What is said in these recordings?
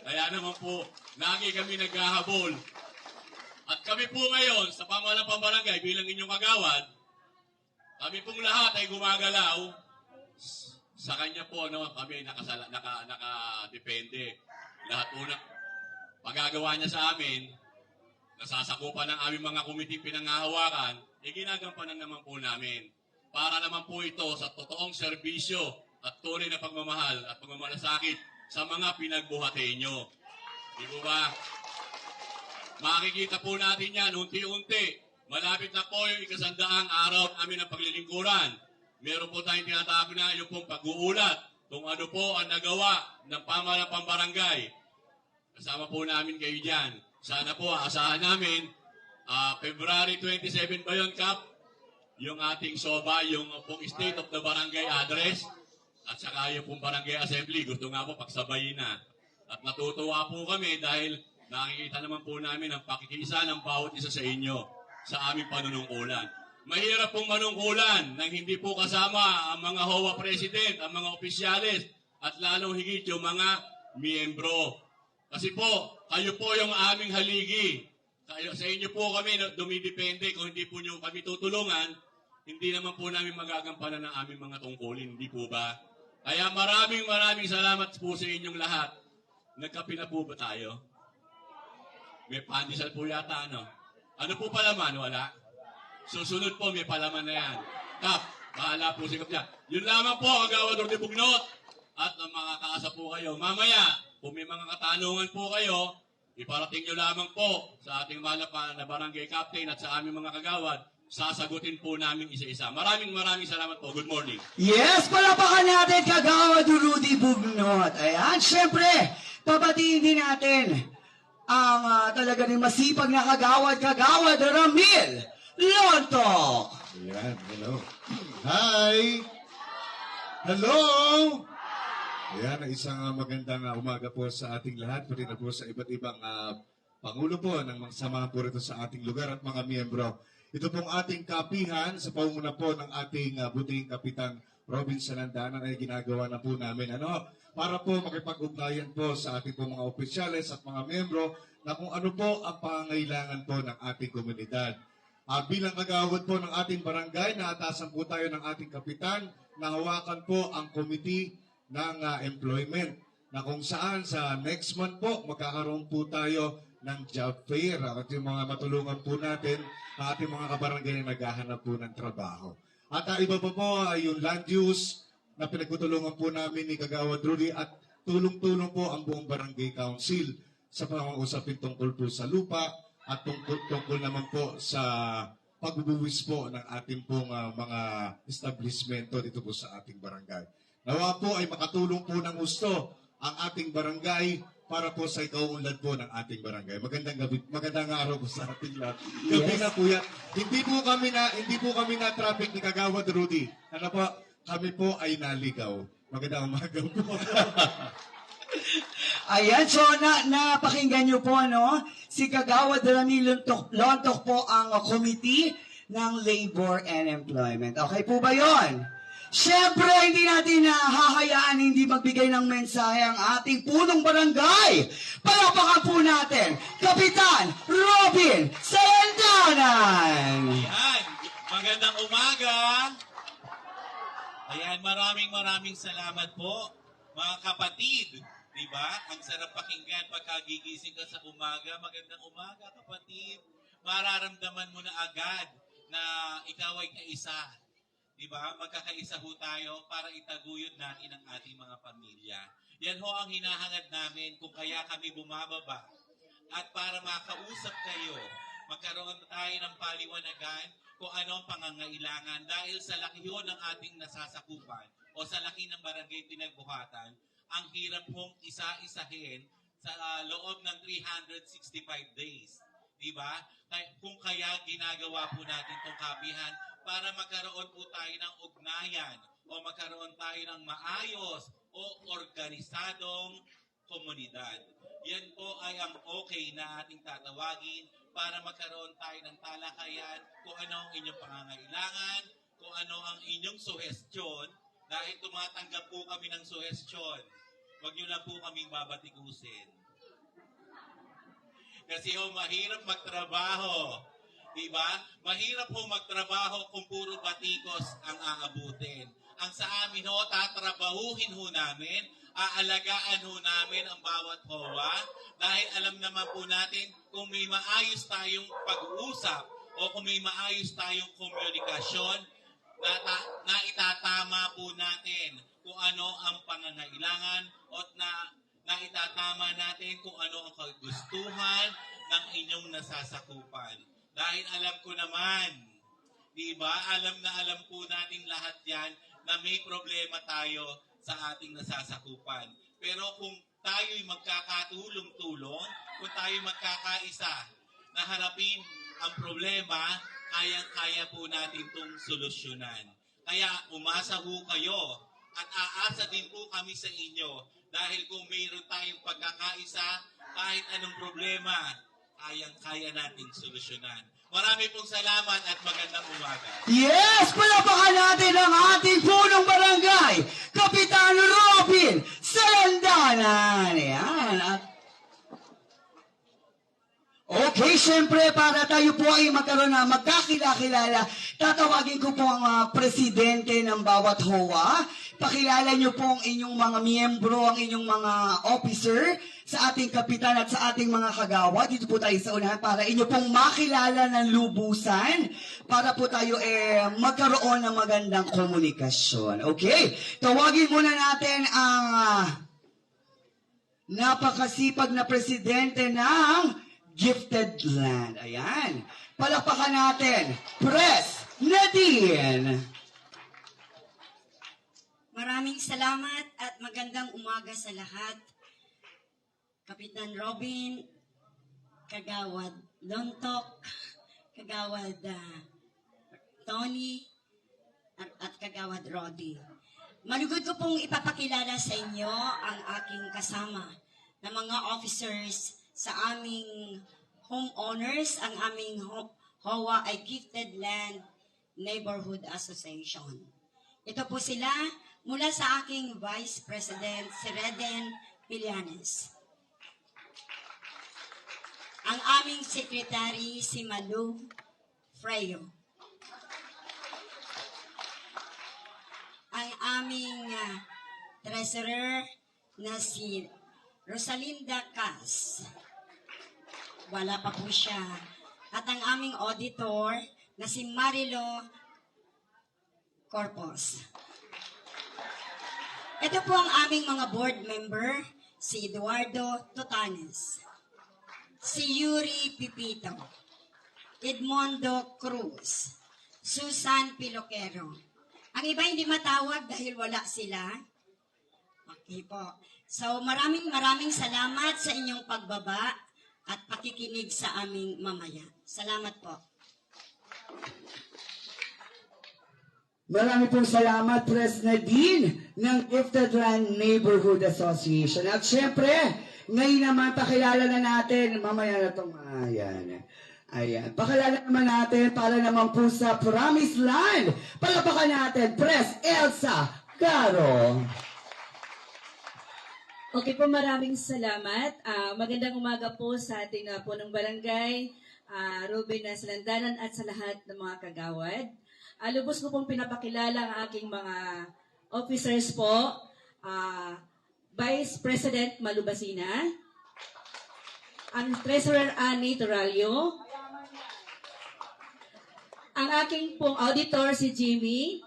Kaya naman po, lagi kami naghahabol. At kami po ngayon, sa pamahalaan ng barangay bilang inyong kagawad, kami pong lahat ay gumagalaw. Sa kanya po, kami nakadepende. Lahat po na pagagawa niya sa amin, nasasakupan ng aming mga komiting pinanghahawakan, ginagampanan naman po namin. Para naman po ito sa totoong serbisyo at tunay na pagmamahal at pagmamalasakit sa mga pinagbuhati nyo. Di ba ba? Makikita po natin yan, unti-unti. Malapit na po yung 100 araw namin ng paglilingkuran. Meron po tayong tinatawag na yung pong pag-uulat kung ano po ang nagawa ng pamahalaan ng barangay. Kasama po namin kayo dyan. Sana po, asahan namin, February 27 ba yun, Kap? Yung ating SOBA, yung pong State of the Barangay Address, at saka yung pong Barangay Assembly. Gusto nga po pagsabayin na. At natutuwa po kami dahil nakikita naman po namin ang pakikiisa ng bawat isa sa inyo sa aming panunungkulan. Mahirap pong manungkulan nang hindi po kasama ang mga HOA President, ang mga opisyales, at lalong higit yung mga miyembro. Kasi po, kayo po yung aming haligi. Sa inyo po kami dumidepende. Kung hindi po nyo kami tutulungan, hindi naman po namin magagampanan ng aming mga tungkulin. Hindi po ba? Kaya maraming salamat po sa inyong lahat. Nagkape na po ba tayo? May pandesal po yata, ano? Ano po palaman? Wala? Susunod po, may palaman na yan. Kap, bahala po si Kap niya. Yun lamang po, ang Gawador de Bugnot. At makakaasa po kayo. Mamaya, kung may mga katanungan po kayo, iparating nyo lamang po sa ating malapa na barangay captain at sa aming mga kagawad. Sasagutin po namin isa-isa. Maraming salamat po. Good morning. Yes, palapakan natin Kagawad Rudy Bugnot. Ayan, syempre, papatiin din natin ang talaga rin masipag na Kagawad Ramil Lontok. Ayan, hello. Hi! Hello! Ayan, isang magandang umaga po sa ating lahat, pati na po sa iba't ibang pangulo po ng mga samahan po rito sa ating lugar at mga miyembro. Ito pong ating kapihan sa pangunguna po ng ating buting kapitan Robin Salandanan ay ginagawa na po namin. Para po makipag-ugnayan po sa ating po mga opisyales at mga miyembro na kung ano po ang pangangailangan po ng ating komunidad. Bilang kagawad po ng ating barangay, naatasan po tayo ng ating kapitan na hawakan po ang committee ng employment na kung saan sa next month po magkakaroon po tayo ng job fair at yung mga matulungan po natin ang ating mga kabarangay na naghahanap po ng trabaho. At iba pa po ay yung land use na pinagtutulungan po namin ni Kagawad Rudy at tulong-tulong po ang buong barangay council sa pang-usapin tungkol po sa lupa at tungkol naman po sa pagbubuwis po ng ating pong mga establishmento dito po sa ating barangay. Nawa po ay makatulong po ng gusto ang ating barangay para po sa ikaunlad po ng ating barangay. Magandang araw po sa ating lahat. Gabi na po yan. Hindi po kami na traffic ni Kagawad Rudy. Kami po ay naligaw. Magandang umaga po. Ayan, so napakinggan nyo po, si Kagawad Ramil Lontok po ang committee ng Labor and Employment. Okay po ba yon? Siyempre, hindi natin hahayaan hindi magbigay ng mensahe ang ating punong barangay. Palapakan po natin, Kapitan Robin Salandanan. Ayan, magandang umaga. Ayan, maraming salamat po, mga kapatid. Diba? Ang sarap pakinggan pagkagigising ka sa umaga. Magandang umaga, kapatid. Mararamdaman mo na agad na ikaw ay kaisa. Diba? Magkakaisa ho tayo para itaguyod natin ang ating mga pamilya. Yan ho ang hinahangad namin kung kaya kami bumababa. At para makausap kayo, magkaroon tayo ng paliwanagan kung ano ang pangangailangan dahil sa laki ho ng ating nasasakupan o sa laki ng barangay pinagbuhatan, ang hirap hong isa-isahin sa loob ng 365 days. Diba? Kung kaya ginagawa po natin itong kapihan para magkaroon po tayo ng ugnayan o magkaroon tayo ng maayos o organisadong komunidad. Yan po ay ang okay na ating tatawagin para magkaroon tayo ng talakayan kung ano ang inyong pangangailangan, kung ano ang inyong suhestyon, dahil tumatanggap po kami ng suhestyon. Huwag nyo lang po kaming babatikusin. Kasi mahirap magtrabaho. Diba? Mahirap ho magtrabaho kung puro batikos ang aabutin. Ang sa amin ho, tatrabahuhin ho namin, aalagaan ho namin ang bawat HOA dahil alam naman po natin kung may maayos tayong pag-uusap o kung may maayos tayong komunikasyon na itatama po natin kung ano ang pangangailangan o na itatama natin kung ano ang kagustuhan ng inyong nasasakupan. Dahil alam ko naman, di ba? Alam po natin lahat yan na may problema tayo sa ating nasasakupan. Pero kung tayo'y magkakatulong-tulong, kung tayo'y magkakaisa na harapin ang problema, kaya po natin itong solusyonan. Kaya umasa ho kayo at aasa din po kami sa inyo dahil kung mayroon tayong pagkakaisa, kahit anong problema, kaya nating solusyonan. Marami pong salamat at magandang umaga. Yes! Palapakan natin ang ating punong barangay, Kapitan Robin Salandanan. Yan. At okay, syempre, para tayo po ay magkaroon na magkakilala, tatawagin ko po ang presidente ng bawat HOA. Pakilala niyo po ang inyong mga miyembro, ang inyong mga officer sa ating kapitan at sa ating mga kagawa. Dito po tayo sa unahan para inyo pong makilala ng lubusan para po tayo magkaroon ng magandang komunikasyon. Okay, tawagin muna natin ang napakasipag na presidente ng Gifted Land. Ayan. Palakpakan natin, Pres Nadine. Maraming salamat at magandang umaga sa lahat. Kapitan Robin, Kagawad Lontok, Kagawad Tony, at Kagawad Roddy. Malugod ko pong ipapakilala sa inyo ang aking kasama na mga officers sa aming homeowners. Ang aming HOA ay Gifted Land Neighborhood Association. Ito po sila mula sa aking Vice President, si Reden Villanes. Ang aming Secretary, si Malu Freyo. Ang aming Treasurer na si Rosalinda Cas. Wala pa po siya. At ang aming Auditor na si Marilo Corpus. Ito po ang aming mga board member, si Eduardo Totanes, si Yuri Pipito, Edmondo Cruz, Susan Piloquero. Ang iba hindi matawag dahil wala sila. Okay po. So maraming salamat sa inyong pagbaba at pakikinig sa aming mamaya. Salamat po. Marami pong salamat, Pres Nadine ng Gifted Land Neighborhood Association. At syempre, ngayon naman pakilala na natin, mamaya na itong ayan. Pakilala naman natin para naman po sa Promised Land. Palapakan natin, Pres Elsa Caro. Okay po, maraming salamat. Magandang umaga po sa ating punong barangay, Ruben Salandanan at sa lahat ng mga kagawad. Lubos ko pong pinapakilala ang aking mga officers po. Vice President Malubasina, ang Treasurer Annie Toralio, ang aking pong auditor si Jimmy,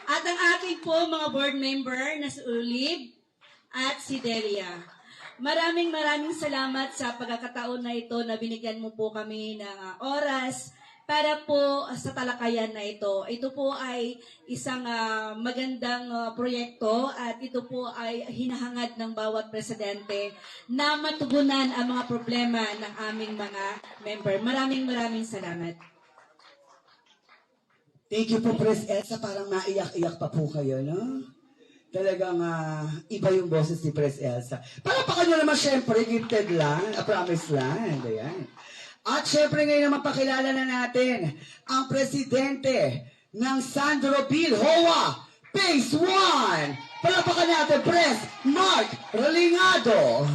at ang aking po mga board member na si Ulib at si Delia. Maraming salamat sa pagkakataon na ito na binigyan mo po kami ng oras para po sa talakayan na ito. Ito po ay isang magandang proyekto at ito po ay hinahangad ng bawat presidente na matugunan ang mga problema ng aming mga member. Maraming salamat. Thank you po, Pres Elsa. Parang naiyak-iyak pa po kayo, no? Talagang iba yung boses ni Pres Elsa. Palapakan nyo naman syempre, Gifted Land, Promised Land. Ayan. At syempre ngayon naman pakilala na natin ang presidente ng Sandro Bill HOA Phase 1. Palapakan natin, Pres Mark Rolingado.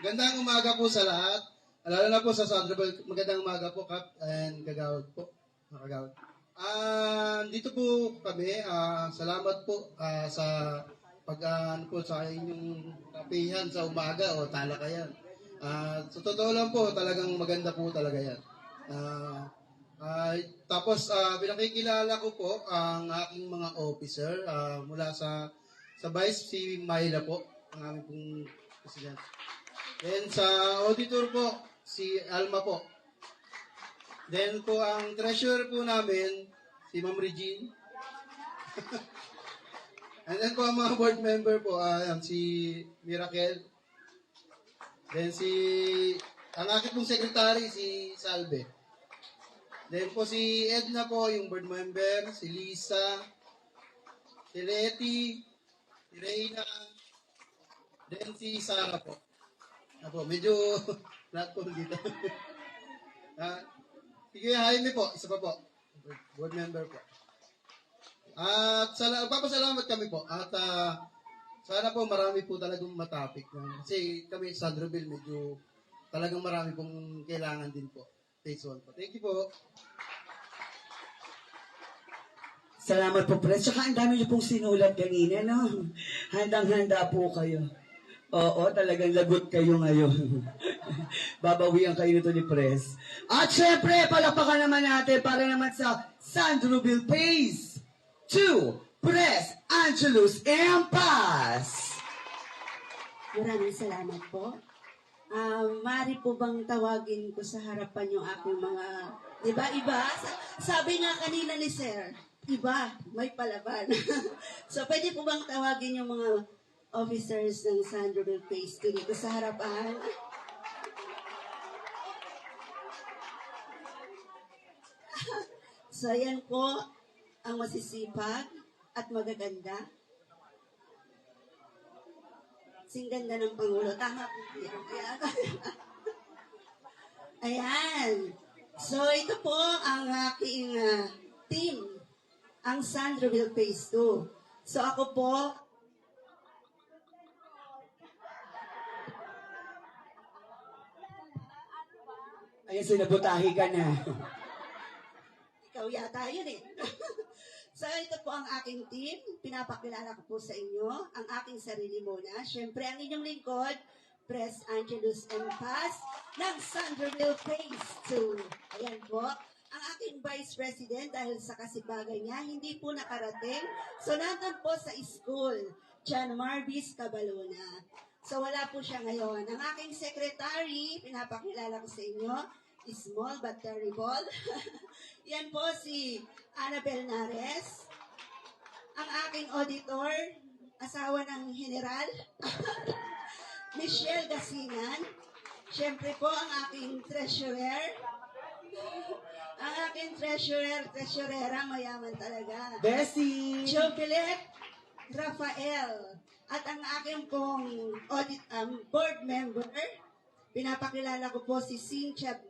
Gandang umaga po sa lahat. Lalo na po sa Sandoval. Magandang umaga po, Kap and Kagawad po. Mga Kagawad. Dito po kami. Salamat po sa ano po sa inyong kapihan sa umaga o talakayan. Sa totoo lang po, talagang maganda po talaga yan. Tapos, pinakikilala ko po ang aking mga officer mula sa Vice, si Myla po, ang aming pong president. Then sa auditor po, si Alma po. Then po ang treasurer po namin, si Ma'am Regine. And then po ang mga board member po, si Miracle. Then ang aking pong secretary, si Salve. Then po si Edna po, yung board member, si Lisa, si Letty, si Reyna, then si Sarah po. Medyo lahat po dito. Sige, Jaime po, isa pa po. Board member po. At papasalamat kami po. At sana po marami po talagang matapik. Kasi kami sa Sandroville medyo talagang marami pong kailangan din po. Phase 1 po. Thank you po. Salamat po, Pres. Tsaka ang dami niyo pong sinulat kanina, no? Handang-handa po kayo. Oo, talagang lagot kayo ngayon. Babawian kayo nito ni Pres. At syempre, palapakan naman natin para naman sa Sandroville Phase 2, Pres Angelus Empas. Maraming salamat po. Mari po bang tawagin ko sa harapan yung aking mga, di ba, iba? Sabi nga kanina ni Sir, iba, may palaban. So, pwede po bang tawagin yung mga officers ng Sandroville Phase 2 dito sa harapan? So, yan po ang masisipag at magaganda. Singganda ng Pangulo. Tama po yan. Ayan. So, ito po ang aking team, ang Sandroville Phase 2. So, ako po, Ayan, sinabutahi ka na. ikaw yata yun eh. So, ito po ang aking team. Pinapakilala ko po sa inyo ang aking sarili muna. Siyempre, ang inyong lingkod, Pres Angelus Empas ng Sandroville Phase 2. Ayan po. Ang aking Vice President, dahil sa kasibagay niya, hindi po nakarating. So, nandun po sa school, John Marvis Cabalona. So, wala po siya ngayon. Ang aking secretary, pinapakilala ko sa inyo, small but terrible. Yan po si Annabel Nares. Ang aking auditor, asawa ng general, Michelle Gasinan. Siyempre po ang aking treasurer. Ang aking treasurera, mayaman talaga. Bessie! Jubilet Rafael. At ang aking pong board member, pinapakilala ko po si Cynthia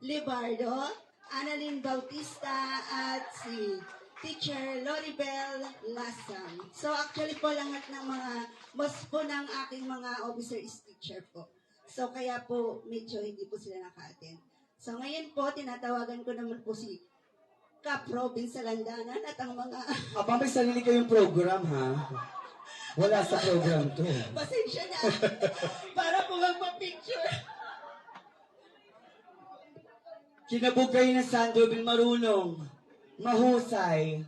Libardo, Annalyn Bautista, at si Teacher Loribel Lasam. So actually po lahat ng most po ng aking mga officer is teacher po. So kaya po medyo hindi po sila naka-attend. So ngayon po, tinatawagan ko naman po si Cap Robin sa Landanan at ang mga... Abang may sarili kayong program, ha? Wala sa program to. Pasensya na. Para po magpa-picture. Kinabog kayo ng Sandroville, marunong. Mahusay.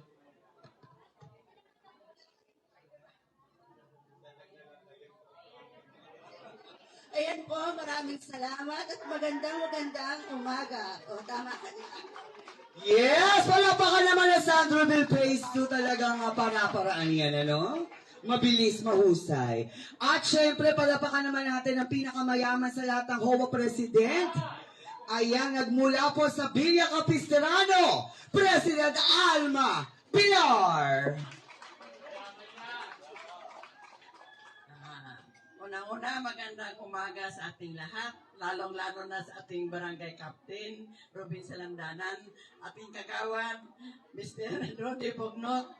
Ayan po, maraming salamat at magandang umaga. O, tama ka na. Yes! Palapakan naman ng Sandroville Phase 2 talagang para-paraan yan, ano? Mabilis, mahusay. At syempre, palapakan naman natin ang pinakamayaman sa lahat ng HOA President. Ayan, nagmula po sa Villa Capistrano, President Alma Pilar. Unang-una, magandang umaga sa ating lahat, lalong-lalo na sa ating barangay captain, Robin Salandanan, ating kagawad, Mr. Rodi Pognot,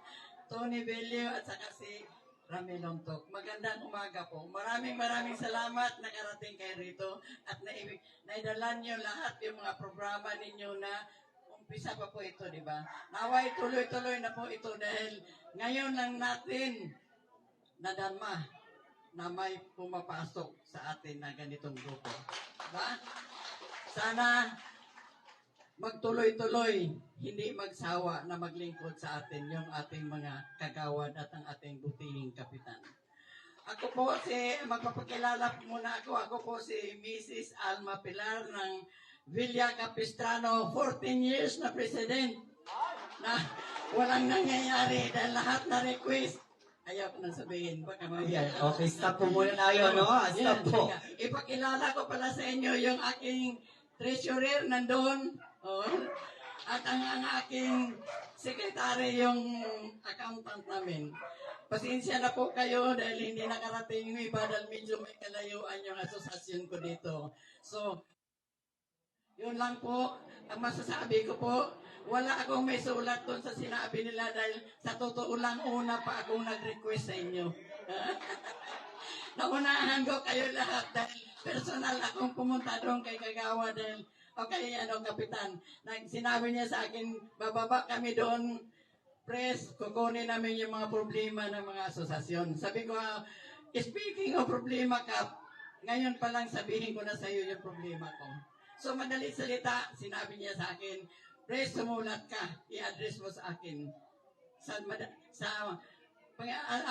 Tony Bello, at saka si Ramilontok. Magandang umaga po. Maraming salamat nakarating kayo rito at naidala niyo lahat yung mga programa ninyo na umpisa pa po ito, di ba? Naway tuloy-tuloy na po ito dahil ngayon lang natin nadarma na may pumapasok sa atin na ganitong grupo. Diba? Sana magtuloy-tuloy, hindi magsawa na maglingkod sa atin yung ating mga kagawad at ang ating butihing kapitan. Ako po magpapakilala muna ako. Ako po si Mrs. Alma Pilar ng Villa Capistrano, 14 years na president na walang nangyayari dahil lahat na request. Ayaw ko nang sabihin, baka Ayan, okay, stop po muna tayo, no? Stop po. Ipakilala ko pala sa inyo yung aking treasurer nandun. Oh. At ang aking secretary yung accountant namin. Pasensya na po kayo dahil hindi nakarating yung iba dahil medyo may kalayuan yung asosasyon ko dito. So, yun lang po. Ang masasabi ko po, wala akong may sulat doon sa sinabi nila dahil sa totoo lang una pa akong nag-request sa inyo. Naunahan ko kayo lahat dahil personal akong pumunta doon kay Kagawa dahil kapitan. Sinabi niya sa akin, bababa kami doon, press, kukunin namin yung mga problema ng mga asosasyon. Sabi ko, speaking of problema, Kap, ngayon pa lang sabihin ko na sa iyo yung problema ko. So, madali salita, sinabi niya sa akin, press, sumulat ka, i-address mo sa akin. Sa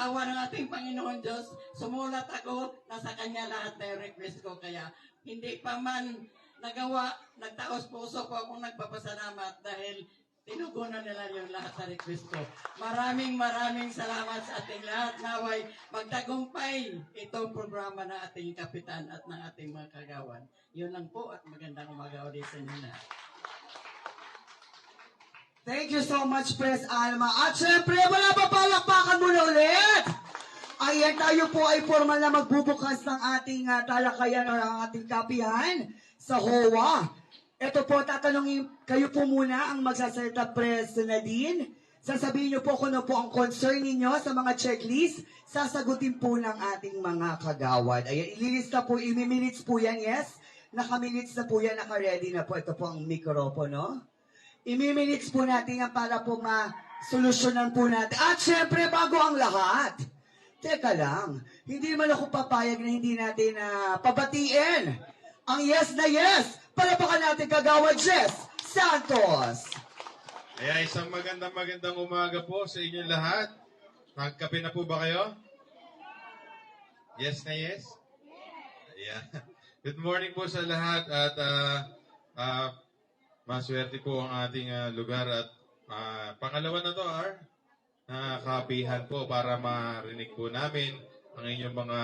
awa ng ating Panginoon Diyos, sumulat ako, nasa kanya lahat na yung request ko. Kaya, hindi pa man nagawa, nagtaos puso ko akong nagpapasalamat dahil tinugunan nila yung lahat sa request ko. Maraming salamat sa ating lahat. Naway, magtagumpay itong programa ng ating kapitan at ng ating mga kagawan. Yun lang po at magandang umaga ulit sa inyo na. Thank you so much, Pres Alma. At syempre, wala pa palakpakan muna ulit. Ayan, tayo po ay formal na magbubukas ng ating talakayan o ang ating kapihan sa HOA. Ito po, tatanungin kayo po muna ang magsasalita, Pres Nadine. Sasabihin niyo po kung ano po ang concern ninyo sa mga checklist. Sasagutin po ng ating mga kagawad. Ayan, ililista po, imi-minutes po yan, yes? Naka-minutes na po yan, naka-ready na po. Ito po ang mikropono. Imi-minutes po natin yan para po ma-solusyonan po natin. At syempre, bago ang lahat, teka lang, hindi man ako papayag na hindi natin pabatiin ang yes na yes. Palapakan natin Kagawad Jess Santos. Kaya isang magandang umaga po sa inyong lahat. Nagkape na po ba kayo? Yes na yes? Yeah. Good morning po sa lahat at maswerte po ang ating lugar at pangalawa na to, kapihan po para marinig po namin ang inyong mga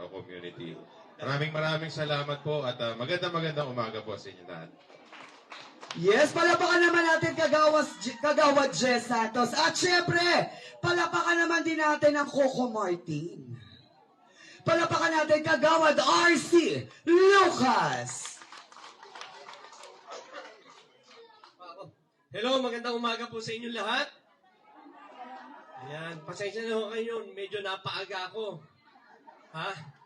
lugar o community. Maraming salamat po at magandang umaga po sa inyo lahat. Yes, palapakan naman natin Kagawad Jess Santos. At syempre, palapakan naman din natin ang Coco Martin. Palapakan natin Kagawad RC Lucas. Hello, magandang umaga po sa inyo lahat. Ayan, pasensya na ho kayo, medyo napaaga ako.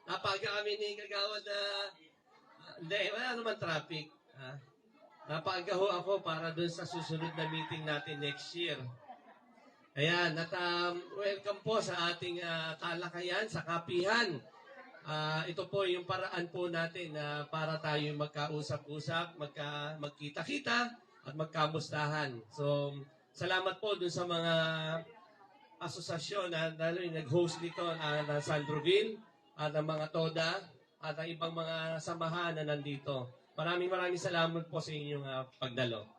Napaaga kami ni Kagawad na... hindi, wala naman traffic. Napaaga ho ako para dun sa susunod na meeting natin next year. Ayan, at welcome po sa ating talakayan, sa kapihan. Ito po yung paraan po natin para tayo magkausap-usap, magkita-kita, at magkamustahan. So, salamat po dun sa mga asosasyon na nag-host nito na Sandroville, at ang mga TODA, at ang ibang mga samahan na nandito. Maraming salamat po sa inyong pagdalo.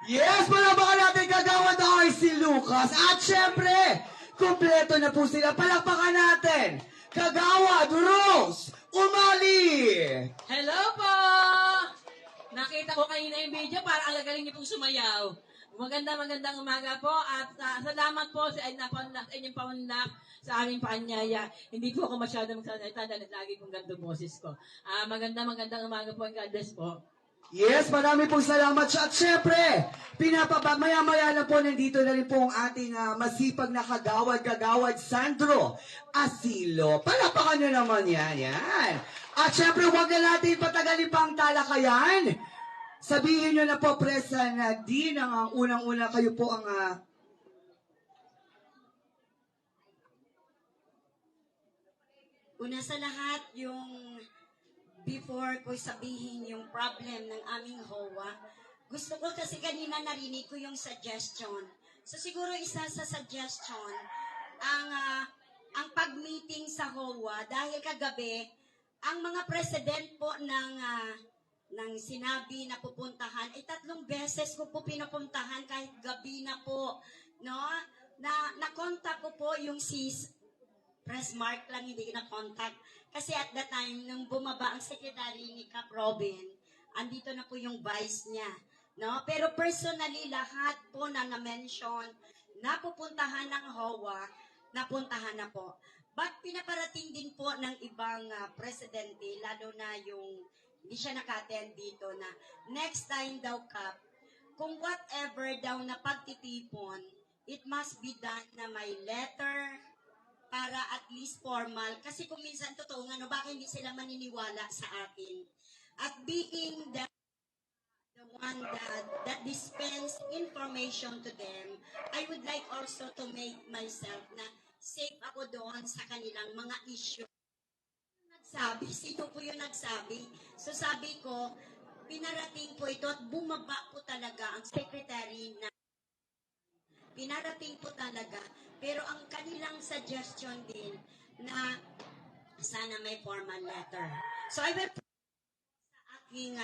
Yes, palapakan natin Kagawad RC Lucas. At syempre, kumpleto na po sila. Palakpakan natin Kagawad Rose Umali. Hello po! Nakita ko kanina yung video, parang ang gagaling niyo pong sumayaw. Magandang umaga po at salamat po sa inyong paunlak sa aming paanyaya. Hindi po ako masyadong magsasalita dahil lagi kong ganito boses ko. Magandang umaga po and God bless po. Yes, marami pong salamat siya. At syempre, maya-maya na po nandito na rin po ang ating masipag na kagawad Sandro Asilo. Palapakan nyo naman yan. At syempre, huwag na natin patagalin pang talakayan. Sabihin nyo na po, Presa Nadine, ang unang-una kayo po ang... Una sa lahat, yung before ko sabihin yung problem ng aming HOA, gusto ko kasi kanina narinig ko yung suggestion. So siguro isa sa suggestion, ang pag-meeting sa HOA, dahil kagabi, ang mga president po ng sinabi na pupuntahan, ay 3 beses ko po pinupuntahan kahit gabi na po, no? Na-contact ko po yung Press Mark lang, hindi ko na-contact. Kasi at that time, nung bumaba ang secretary ni Cap Robin, andito na po yung vice niya. No? Pero personally, lahat po na na-mention, napupuntahan ng HOA, napuntahan na po. But pinaparating din po ng ibang presidente, lalo na yung hindi siya naka-attend dito na next time daw, Cap, kung whatever daw na pagtitipon, it must be done na may letter, para at least formal. Kasi kung minsan totoo nga, no, baka hindi sila maniniwala sa atin. At being the one that dispense information to them, I would like also to make myself na safe ako doon sa kanilang mga issue. Nagsabi, sino po yung nagsabi? So sabi ko, pinarating po ito at bumaba po talaga ang secretary na pinarating po talaga. Pero ang kanilang suggestion din na sana may formal letter. So I will sa aking,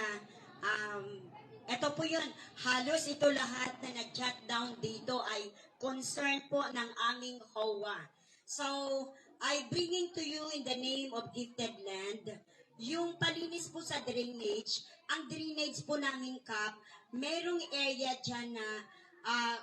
ito po yun, halos ito lahat na nag-jot down dito ay concern po ng aming HOA. So, I bringing to you in the name of Gifted Land, yung palinis po sa drainage, ang drainage po namin, Cap, merong area dyan na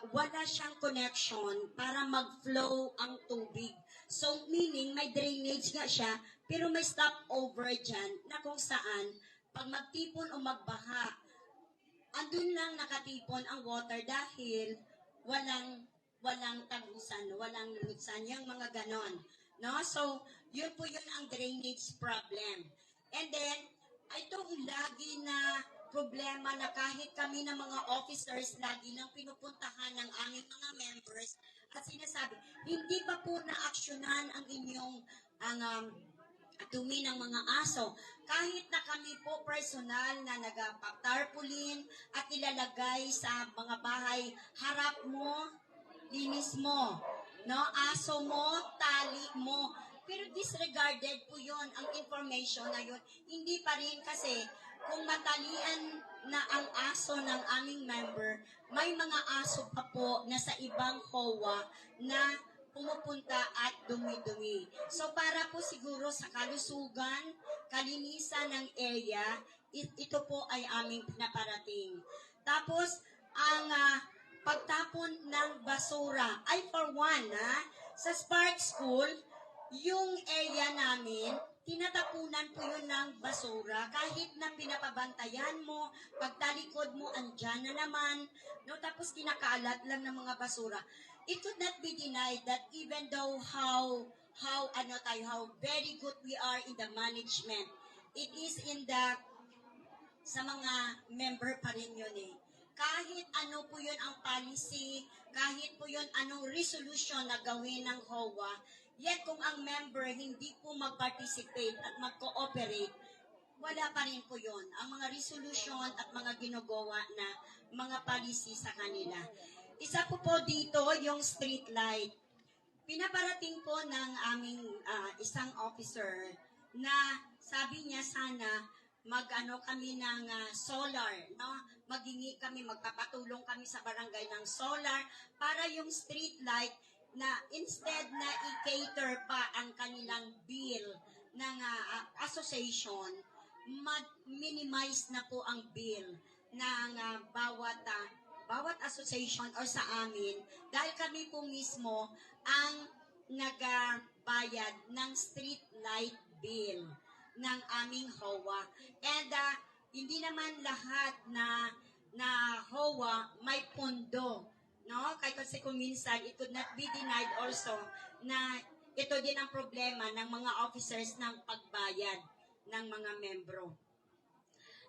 wala siyang connection para mag-flow ang tubig. So, meaning, may drainage nga siya, pero may stopover dyan na kung saan, pag magtipon o magbaha, andun lang nakatipon ang water dahil walang tagusan, walang lutsan, yung mga ganon. No? So, yun po yun ang drainage problem. And then, itong lagi na problema na kahit kami ng mga officers lagi nang pinupuntahan ng aming mga members at sinasabi, hindi pa po na-aksyonan ang inyong dumi ng mga aso. Kahit na kami po personal na nagpa-tarpaulin at ilalagay sa mga bahay, harap mo, linis mo, no? Aso mo, tali mo. Pero disregarded po yon ang information na yun. Hindi pa rin kasi kung matalian na ang aso ng aming member, may mga aso pa po na sa ibang HOA na pumupunta at dumi-dumi. So para po siguro sa kalusugan, kalinisan ng area, ito po ay aming pinaparating. Tapos, ang pagtapon ng basura, ay for one, sa Spark School, yung area namin, tinatapunan po yun ng basura. Kahit na pinapabantayan mo, pagtalikod mo, andyan na naman. No? Tapos kinakalat lang ng mga basura. It could not be denied that even though how very good we are in the management, it is in the, sa mga member pa rin yun eh. Kahit ano po yun ang policy, kahit po yun anong resolution na gawin ng HOA, yet kung ang member hindi po mag-participate at mag-cooperate, wala pa rin po yun. Ang mga resolution at mga ginagawa na mga policy sa kanila. Isa po dito yung street light. Pinaparating po ng aming isang officer na sabi niya sana mag-ano kami ng solar, no? Maghingi kami, magpapatulong kami sa barangay ng solar para yung street light na instead na i-cater pa ang kanilang bill ng association, minimize na po ang bill ng bawat association or sa amin, dahil kami po mismo ang nagbayad ng street light bill ng aming HOA. And hindi naman lahat na HOA may pondo. No? Kasi kung minsan, it could not be denied also na ito din ang problema ng mga officers ng pagbayad ng mga membro.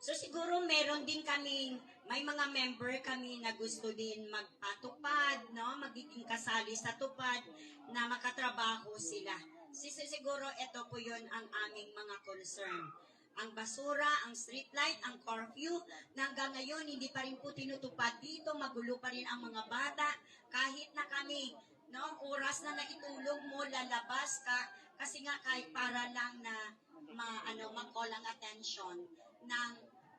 So siguro meron din kaming, may mga member kami na gusto din magpatupad, no? Magiging kasali sa tupad na makatrabaho sila. Siguro ito po yun ang aming mga concern. Ang basura, ang street light, ang curfew, na hanggang ngayon hindi pa rin po tinutupad dito, magulo pa rin ang mga bata, kahit na kami, no, oras na naitulog mo, lalabas ka, kasi nga kahit para lang na mag-call ang attention ng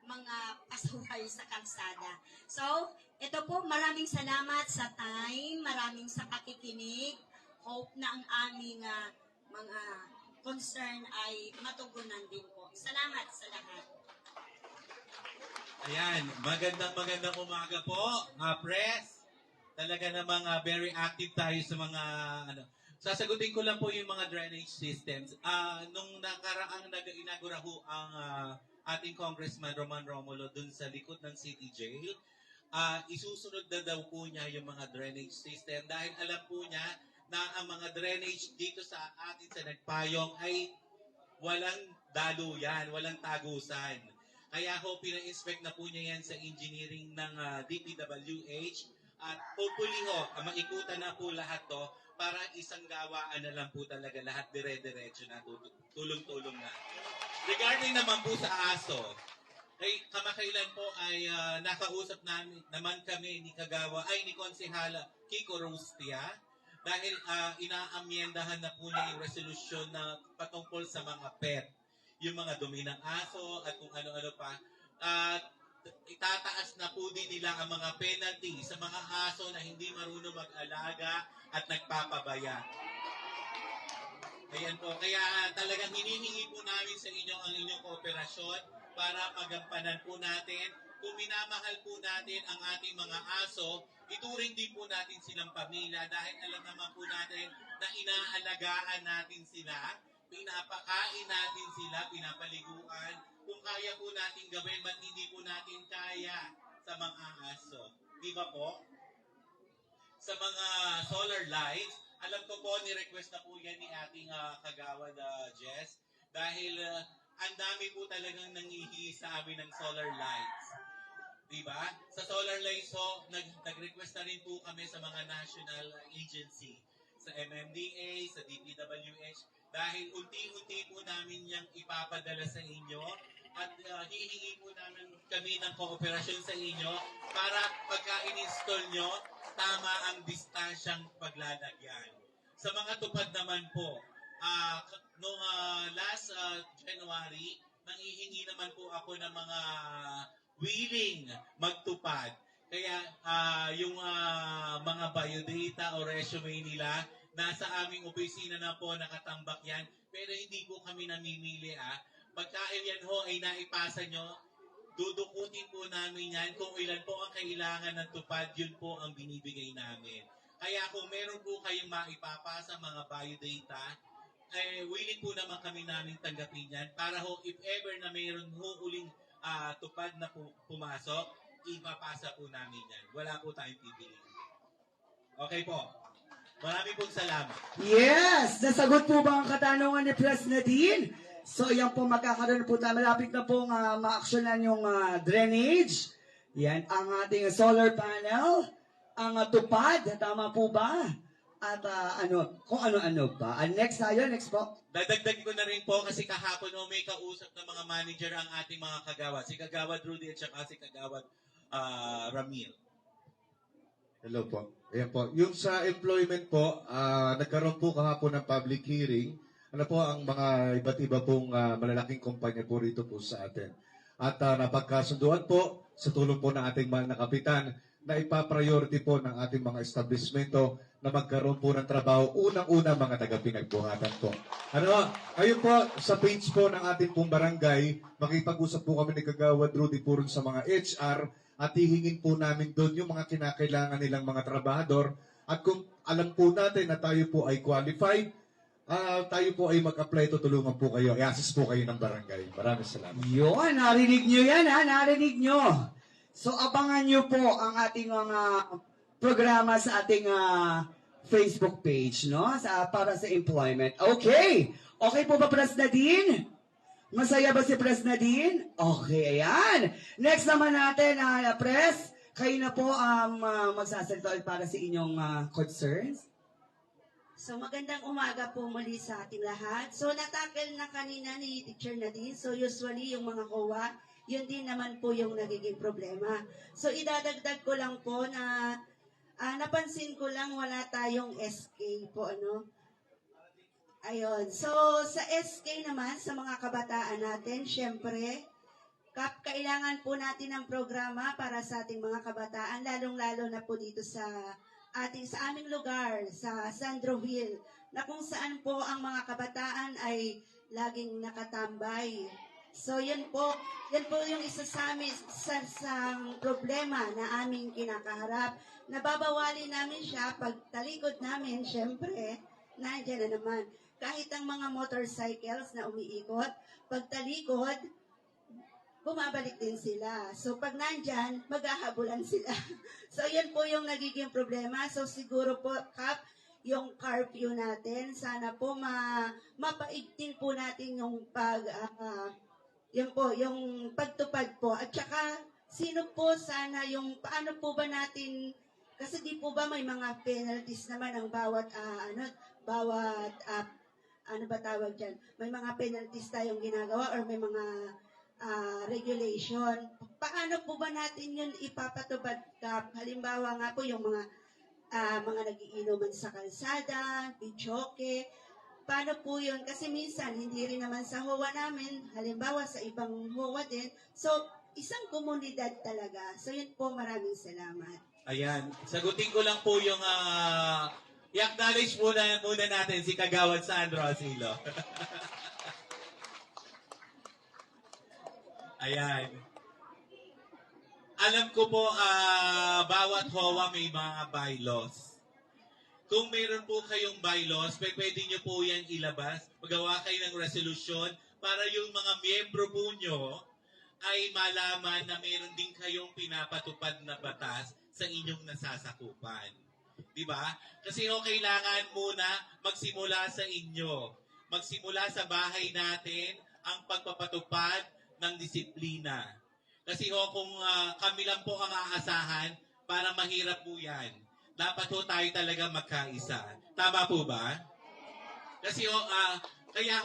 mga pasaway sa kalsada. So, ito po, maraming salamat sa time, maraming sa pakikinig. Hope na ang aming mga concern ay matugunan din po. Salamat sa lahat. Ayan, magandang umaga po, press. Talaga namang very active tayo sa mga Sasagutin ko lang po yung mga drainage systems. Nung nakaraang nag-inaugura ho ang ating Congressman Roman Romulo dun sa likod ng City Jail, isusunod na daw po niya yung mga drainage system dahil alam po niya na ang mga drainage dito sa atin sa Nagpayong ay walang daluyan, walang tagusan. Kaya ho, pina-inspect na po niya yan sa engineering ng DPWH at hopefully ho, maikutan na po lahat to para isang gawaan na lang po talaga lahat dire-diretso na, tulong-tulong na. Regarding naman po sa aso, ay kamakailan po ay nakausap naman kami ni Konsehala Kiko Rustia dahil inaamyendahan na po niya yung resolusyon na patungkol sa mga pet, yung mga dumi ng aso at kung ano-ano pa. Itataas na po din nila ang mga penalty sa mga aso na hindi marunong mag-alaga at nagpapabaya. Ayan po, kaya talagang hinihingi po namin sa inyo ang inyong kooperasyon para magampanan po natin. Kung minamahal po natin ang ating mga aso, ituring din po natin silang pamilya dahil alam naman po natin na inaalagaan natin sila, pinapakain natin sila, pinapaliguan. Kung kaya po natin gawin, ba't hindi po natin kaya sa mga aso? Di ba po? Sa mga solar lights, alam ko po, ni-request na po yan ni ating kagawad Jess dahil ang dami po talagang nangihi sa amin ng solar lights. Diba? Sa solar lights ho, nag-request na rin po kami sa mga national agency, sa MMDA, sa DPWH, dahil unti-unti po namin yung ipapadala sa inyo at hihingi po namin kami ng kooperasyon sa inyo para pagka in-install nyo, tama ang distansyang paglalagyan. Sa mga tupad naman po, noong last January, nanghihingi naman po ako ng mga willing magtupad. Kaya yung mga biodata o resume nila, nasa aming opisina na po nakatambak yan, pero hindi po kami namimili. Pagka yan ho ay naipasa nyo, dudukutin po namin yan. Kung ilan po ang kailangan ng tupad, yun po ang binibigay namin. Kaya kung meron po kayong maipapasa mga biodata, willing po naman kami namin tanggapin yan para ho, if ever na meron ho uling tupad na pumasok, ipapasa po namin yan. Wala po tayong pipiliin. Okay po. Maraming pong salamat. Yes! Nasagot po ba ang katanungan ni Pres Nadine? So, yan po, magkakaroon po tayo. Malapit na pong ma-actionan yung drainage. Yan, ang ating solar panel. Ang tupad, tama po ba? At kung ano-ano pa. Next tayo, next po. Dadagdag ko na rin po kasi kahapon may kausap ng mga manager ang ating mga kagawad. Si Kagawad Rudy at saka si Kagawad Ramil. Hello po. Ayan po. Yung sa employment po, nagkaroon po kahapon ng public hearing. Ano po ang mga iba't iba pong malalaking kumpanya po rito po sa atin. At napagkasunduan po sa tulong po ng ating mahal na kapitan na ipapriority po ng ating mga establishmento na magkaroon po ng trabaho. Unang-una mga taga-pinagbuhatan po. Ngayon po sa page po ng ating pong barangay, makipag-usap po kami ni Kagawad Rudy po rin sa mga HR at hihingin po namin doon yung mga kinakailangan nilang mga trabahador. At kung alam po natin na tayo po ay qualified, tayo po ay mag-apply, tutulungan po kayo, i-assist po kayo ng barangay. Maraming salamat. Yun, narinig nyo yan ha, narinig nyo. So abangan nyo po ang ating mga programa sa ating Facebook page, no? Para sa employment. Okay! Okay po ba, Pres Nadine? Masaya ba si Pres Nadine? Okay, ayan. Next naman natin, Pres, kayo na po magsasalita para sa inyong concerns. So magandang umaga po muli sa ating lahat. So natakil na kanina ni Teacher Nadine. So usually yung mga COA, yun din naman po yung nagiging problema. So idadagdag ko lang po na napansin ko lang wala tayong SK po, ano? Ayun. So sa SK naman, sa mga kabataan natin, syempre, kailangan po natin ng programa para sa ating mga kabataan, lalong-lalo na po dito sa aming lugar, sa Sandroville, na kung saan po ang mga kabataan ay laging nakatambay. So yan po yung isa sa amin sa problema na aming kinakaharap. Nababawali namin siya pag talikod namin, syempre, nandiyan na naman. Kahit ang mga motorcycles na umiikot, pag talikod, bumabalik din sila. So pag nandyan, maghahabulan sila. So yan po yung nagiging problema. So siguro po, Kap, yung curfew natin, sana po mapaigting po natin yung yung pagtupad po. At saka, sino po sana paano po ba natin, kasi di po ba may mga penalties naman ang bawat ano ba tawag dyan? May mga penalties tayong ginagawa or may mga regulation. Paano po ba natin yun ipapatubad, Kap? Halimbawa nga po yung mga nagiinuman sa kalsada, bidyoke. Paano po yun? Kasi minsan, hindi rin naman sa HOA namin, halimbawa sa ibang HOA din. So, isang komunidad talaga. So, yun po, maraming salamat. Ayan, sagutin ko lang po yung i-acknowledge muna natin si Kagawad Sandro Asilo. Ayan. Alam ko po, bawat HOA may mga bylaws. Kung mayroon po kayong bylaws, pwede nyo po yan ilabas. Magawa kayo ng resolution para yung mga miyembro po nyo ay malaman na mayroon din kayong pinapatupad na batas sa inyong nasasakupan. Diba? Kasi kailangan muna magsimula sa inyo. Magsimula sa bahay natin ang pagpapatupad ng disiplina. Kasi kung kami lang po ang aasahan, para mahirap po yan. Dapat tayo talaga magkaisa. Tama po ba? Kasi kaya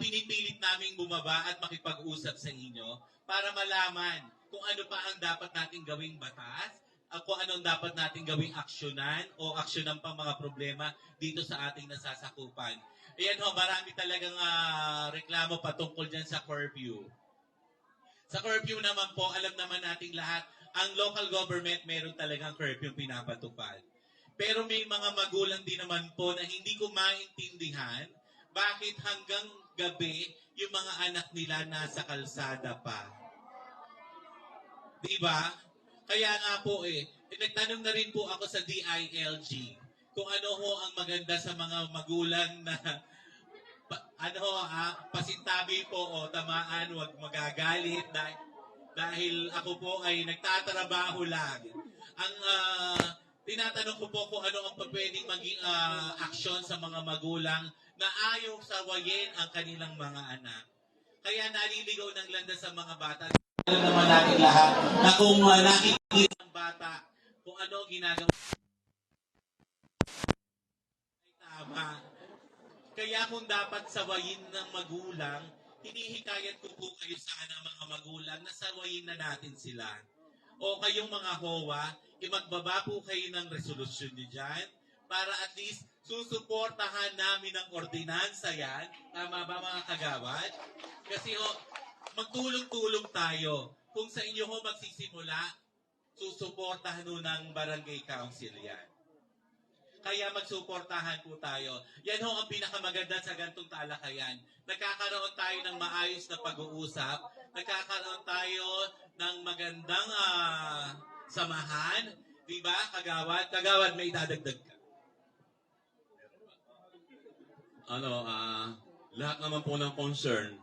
pinipilit naming bumaba at makipag-usap sa inyo para malaman kung ano pa ang dapat nating gawing batas, kung anong dapat nating gawing aksyonan o aksyonan pa mga problema dito sa ating nasasakupan. Ayan marami talagang reklamo patungkol dyan sa curfew. Sa curfew naman po, alam naman nating lahat, ang local government meron talagang curfew pinapatupad. Pero may mga magulang din naman po na hindi ko maintindihan bakit hanggang gabi yung mga anak nila nasa kalsada pa. Diba? Kaya nga po nagtanong na rin po ako sa DILG kung ano ang maganda sa mga magulang na pasintabi po o tamaan, huwag magagalit dahil ako po ay nagtatrabaho lang. Ang tinatanong ko po kung ano ang pwedeng maging aksyon sa mga magulang na ayaw sawayin ang kanilang mga anak. Kaya naliligaw ng landas sa mga bata. Alam naman natin lahat na kung nakikita ng bata kung ano ang ginagawa ay tama. Kaya kung dapat sawayin ng magulang, hinihikayat ko po kayo sana mga magulang na sawayin na natin sila. O kayong mga HOA, magbaba po kayo ng resolusyon nyo dyan para at least susuportahan namin ang ordinansa yan. Tama ba mga kagawad? Kasi magtulong-tulong tayo. Kung sa inyo magsisimula, susuportahan ng barangay council yan. Kaya magsuportahan po tayo. Yan ang pinakamaganda sa gantong talakayan. Nagkakaroon tayo ng maayos na pag-uusap. Nagkakaroon tayo ng magandang samahan. Diba, Kagawad? Kagawad, may dadagdag ka. Lahat naman po ng concern,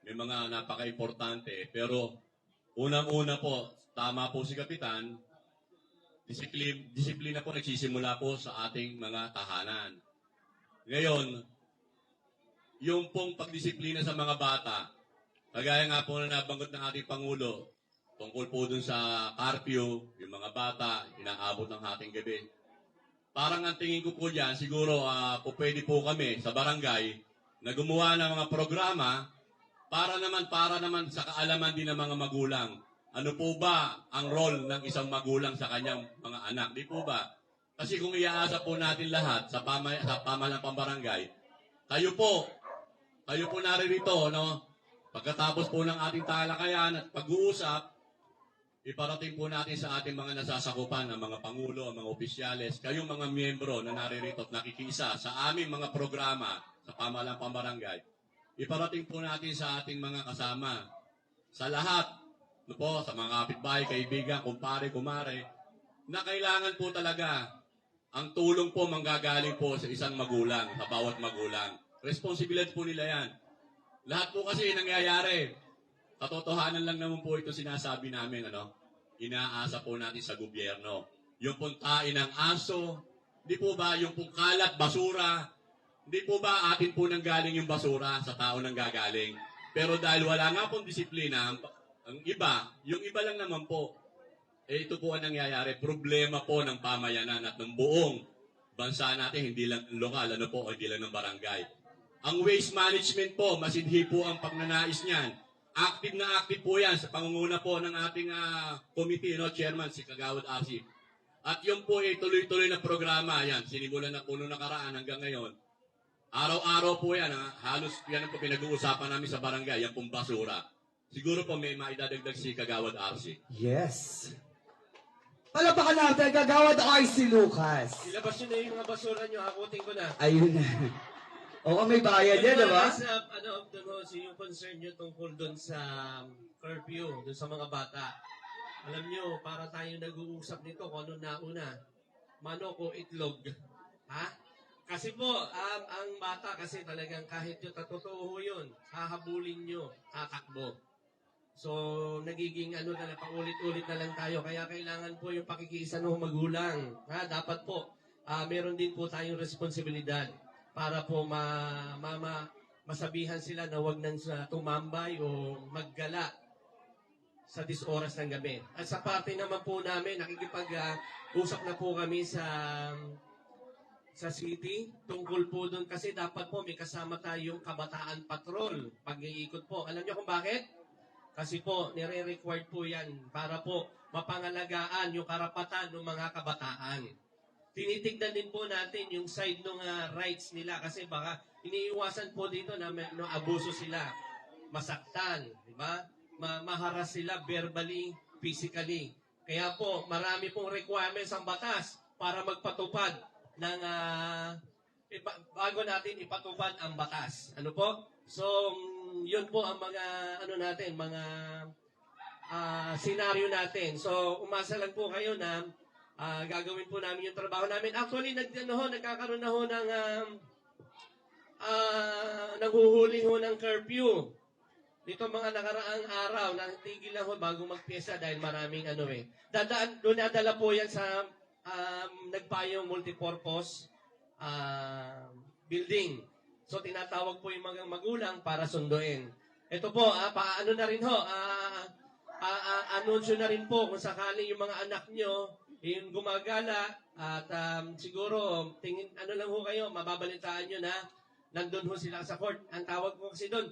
may mga napaka-importante, pero unang-una po, tama po si Kapitan, disiplina po nagsisimula po sa ating mga tahanan. Ngayon, yung pong pagdisiplina sa mga bata, kagaya nga po na nabanggit ng ating Pangulo, tungkol po dun sa curfew, yung mga bata, inaabot ng hating gabi. Parang ang tingin ko po dyan, siguro po pwede po kami sa barangay na gumawa ng mga programa para naman sa kaalaman din ng mga magulang. Ano po ba ang role ng isang magulang sa kanyang mga anak? Di po ba? Kasi kung iaasa po natin lahat sa pamahalang pambarangay, tayo po naririto, no? Pagkatapos po ng ating talakayan at pag-uusap, iparating po natin sa ating mga nasasakupan, ang mga pangulo, ang mga opisyales, kayong mga miyembro na naririto at nakikisa sa aming mga programa sa pamahalang pambarangay. Iparating po natin sa ating mga kasama, sa lahat, no po, sa mga kapitbahay, kaibigan, kumpare, kumare, na kailangan po talaga ang tulong po manggagaling po sa isang magulang, sa bawat magulang. Responsibilidad po nila yan. Lahat po kasi nangyayari. Katotohanan lang naman po ito sinasabi namin, inaasa po natin sa gobyerno. Yung pong tain ng aso, di po ba yung pong kalat, basura, di po ba atin po nanggaling yung basura sa tao nang gagaling. Pero dahil wala nga pong disiplina, yung iba lang naman po, ito po ang nangyayari, problema po ng pamayanan at ng buong bansa natin, hindi lang lokal, hindi lang ng barangay. Ang waste management po, masidhi po ang pagnanais niyan. Active na active po yan sa pangunguna po ng ating committee, chairman, si Kagawad RC. At yun po ay tuloy-tuloy na programa yan. Sinimulan na po noong nakaraan hanggang ngayon. Araw-araw po yan. Halos yan po pinag-uusapan namin sa barangay, yan pong basura. Siguro po may maidadagdag si Kagawad RC. Yes. Palapakan natin, Kagawad RC Lucas. Ilabas nyo na yung mga basura nyo, akutin ko na. Ayun na. Oo, may bayad yan, diba? Yung concern nyo tungkol doon sa curfew, doon sa mga bata. Alam nyo, para tayo nag-uusap nito kung ano nauna. Manok o itlog. Ha? Kasi po, ang bata kasi talagang kahit yun, totoo yun, hahabulin nyo, tatakbo. So, nagiging na lang, paulit-ulit na lang tayo. Kaya kailangan po yung pakikiisa ng magulang. Ha? Dapat po, meron din po tayong responsibilidad para po masabihan sila na huwag nang tumambay o maggala sa 10 oras ng gabi. At sa parte naman po namin, nakikipag-usap na po kami sa city. Tungkol po doon kasi dapat po may kasama tayong kabataan patrol pag-iikot po. Alam niyo kung bakit? Kasi po, nire-required po yan para po mapangalagaan yung karapatan ng mga kabataan. Tinitignan din po natin yung side ng rights nila kasi baka iniiwasan po dito na abuso sila, masaktan, di ba? Maharas sila verbally, physically. Kaya po, marami pong requirements ang batas para magpatupad ng bago natin ipatupad ang batas. Ano po? So, yun po ang mga mga senaryo natin. So, umasa lang po kayo na gagawin po namin yung trabaho namin. Actually, nagkakaroon na ho ng naghuhuli ho ng curfew. Dito mga nakaraang araw, natigil na ho bago magpiyesa dahil maraming nadala po yan sa nagpayong multipurpose building. So, tinatawag po yung mga magulang para sunduin. Ito po, paano na rin ho, anunsyo na rin po kung sakali yung mga anak nyo yung gumagala at siguro lang ho kayo, mababalitaan nyo na nandun ho sila sa court. Ang tawag po kasi doon,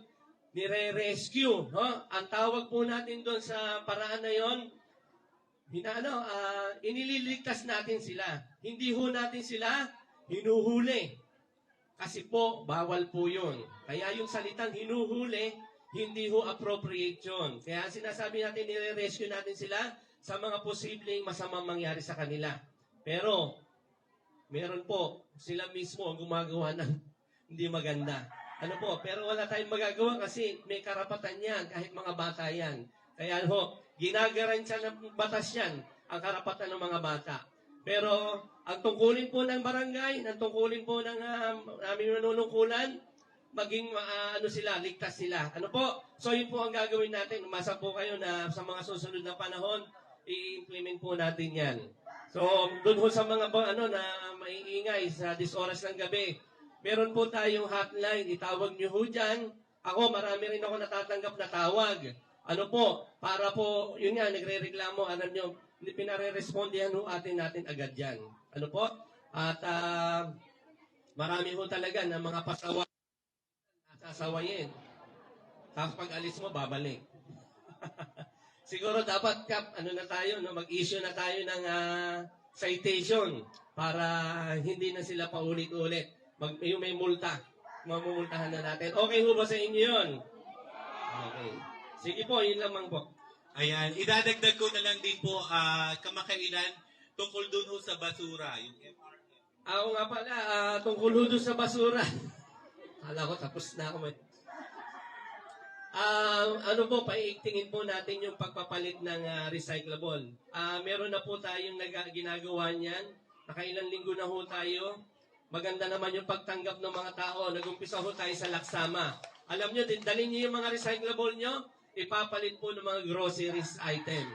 nire-rescue. Ang tawag po natin doon sa paraan na yon, inililigtas natin sila. Hindi ho natin sila hinuhuli. Kasi po, bawal po yun. Kaya yung salitang hinuhuli, hindi ho appropriate yun. Kaya sinasabi natin, nire-rescue natin sila sa mga posibleng masamang mangyari sa kanila. Pero, meron po, sila mismo ang gumagawa ng hindi maganda. Ano po, pero wala tayong magagawa kasi may karapatan yan, kahit mga bata yan. Kaya ho, ginagaransya ng batas yan, ang karapatan ng mga bata. Pero ang tungkulin po ng barangay, ang tungkulin po ng aming nanunungkulan, maging ligtas sila. Ano po? So yun po ang gagawin natin. Umasa po kayo na sa mga susunod na panahon, i-implement po natin yan. So doon ho sa mga na maiingay sa 10 oras ng gabi, meron po tayong hotline, itawag nyo ho dyan. Ako, marami rin ako natatanggap na tawag. Ano po? Para po, yun nga, nagre-reklamo, alam nyo, pinare-respondihan ho natin agad yan. Ano po? At marami ho talaga na mga pasawa sasawayin. Tapos pag alis mo, babalik. Siguro dapat, Kap, mag-issue na tayo ng citation para hindi na sila paulit-ulit. Yung may multa. Mamumultahan na natin. Okay ho ba sa inyo yun? Okay. Sige po, yun lamang po. Ayan, idadagdag ko na lang din po kamakailan tungkol dun ho sa basura. Yung FRM. Ako nga pala, tungkol ho doon sa basura. Kala ko, tapos na ako. Paiigtingin po natin yung pagpapalit ng recyclable. Meron na po tayong ginagawa niyan. Nakailang linggo na ho tayo. Maganda naman yung pagtanggap ng mga tao. Nag-umpisa ho tayo sa Laksama. Alam nyo, dalhin nyo yung mga recyclable nyo, ipapalit po ng mga groceries item.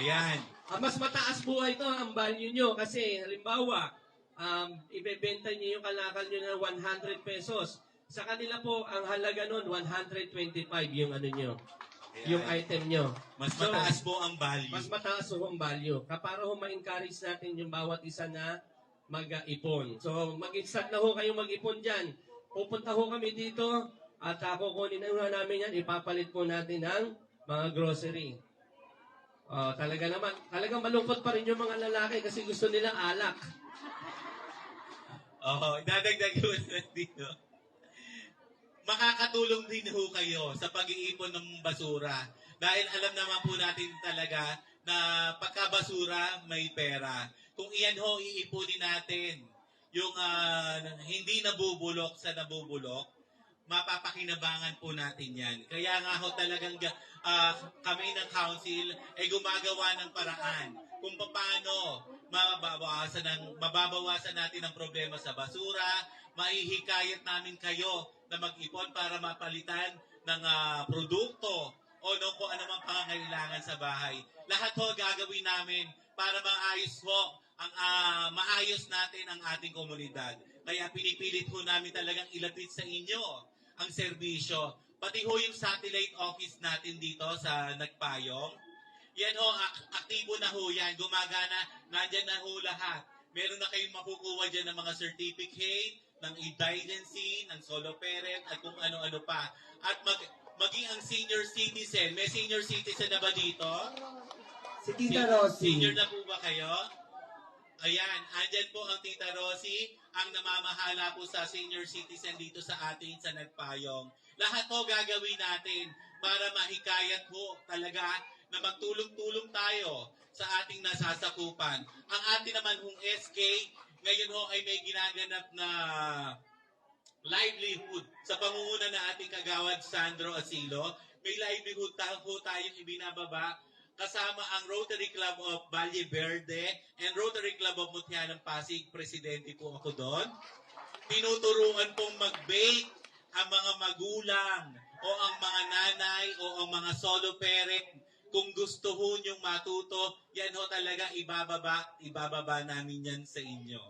Ayan. Mas mataas po ito ang value nyo kasi halimbawa, ibebenta nyo yung kalakal nyo na 100 pesos. Sa kanila po, ang halaga nun, 125 yung nyo, yung item nyo. Mas mataas po ang value. Mas mataas po ang value. Para ho ma-encourage natin yung bawat isa na mag-ipon. So, mag-start na ho kayong mag-ipon dyan. Pupunta ho kami dito at kukunin na namin yan, ipapalit po natin ng mga grocery. Talagang malungkot pa rin yung mga lalaki kasi gusto nilang alak. Dadagdag ko na dito. Makakatulong din ho kayo sa pag-iipon ng basura. Dahil alam naman po natin talaga na pagkabasura may pera. Kung iyan ho, iipunin natin yung hindi nabubulok sa nabubulok, mapapakinabangan po natin yan. Kaya nga ho talagang kami ng council ay gumagawa ng paraan kung paano mababawasan natin ang problema sa basura, maihikayat namin kayo na mag-ipon para mapalitan ng produkto o kung anumang pangangailangan sa bahay. Lahat ho gagawin namin para maayos natin ang ating komunidad. Kaya pinipilit ho namin talagang ilapit sa inyo ang serbisyo. Pati ho yung satellite office natin dito sa Nagpayong. Yan ho, aktibo na ho yan. Gumagana, nandyan na ho lahat. Meron na kayong makukuha dyan ng mga certificate, ng indigency, ng solo parent, at kung ano-ano pa. At maging ang senior citizen. May senior citizen na ba dito? Si Tita Rosie. Senior na po ba kayo? Ayan, andyan po ang Tita Rosie, ang namamahala po sa senior citizen dito sa ating sa Nagpayong. Lahat po gagawin natin para mahikayat po talaga na magtulong-tulong tayo sa ating nasasakupan. Ang ating naman hong SK, ngayon ho ay may ginaganap na livelihood sa pangunguna ng ating kagawad Sandro Asilo. May livelihood ho tayong ibinababa kasama ang Rotary Club of Valle Verde and Rotary Club of Mutyalang Pasig. Presidente po ako doon. Tinuturuan pong mag-bake ang mga magulang o ang mga nanay o ang mga solo parent. Kung gusto ho niyong matuto, yan ho talaga ibababa namin yan sa inyo.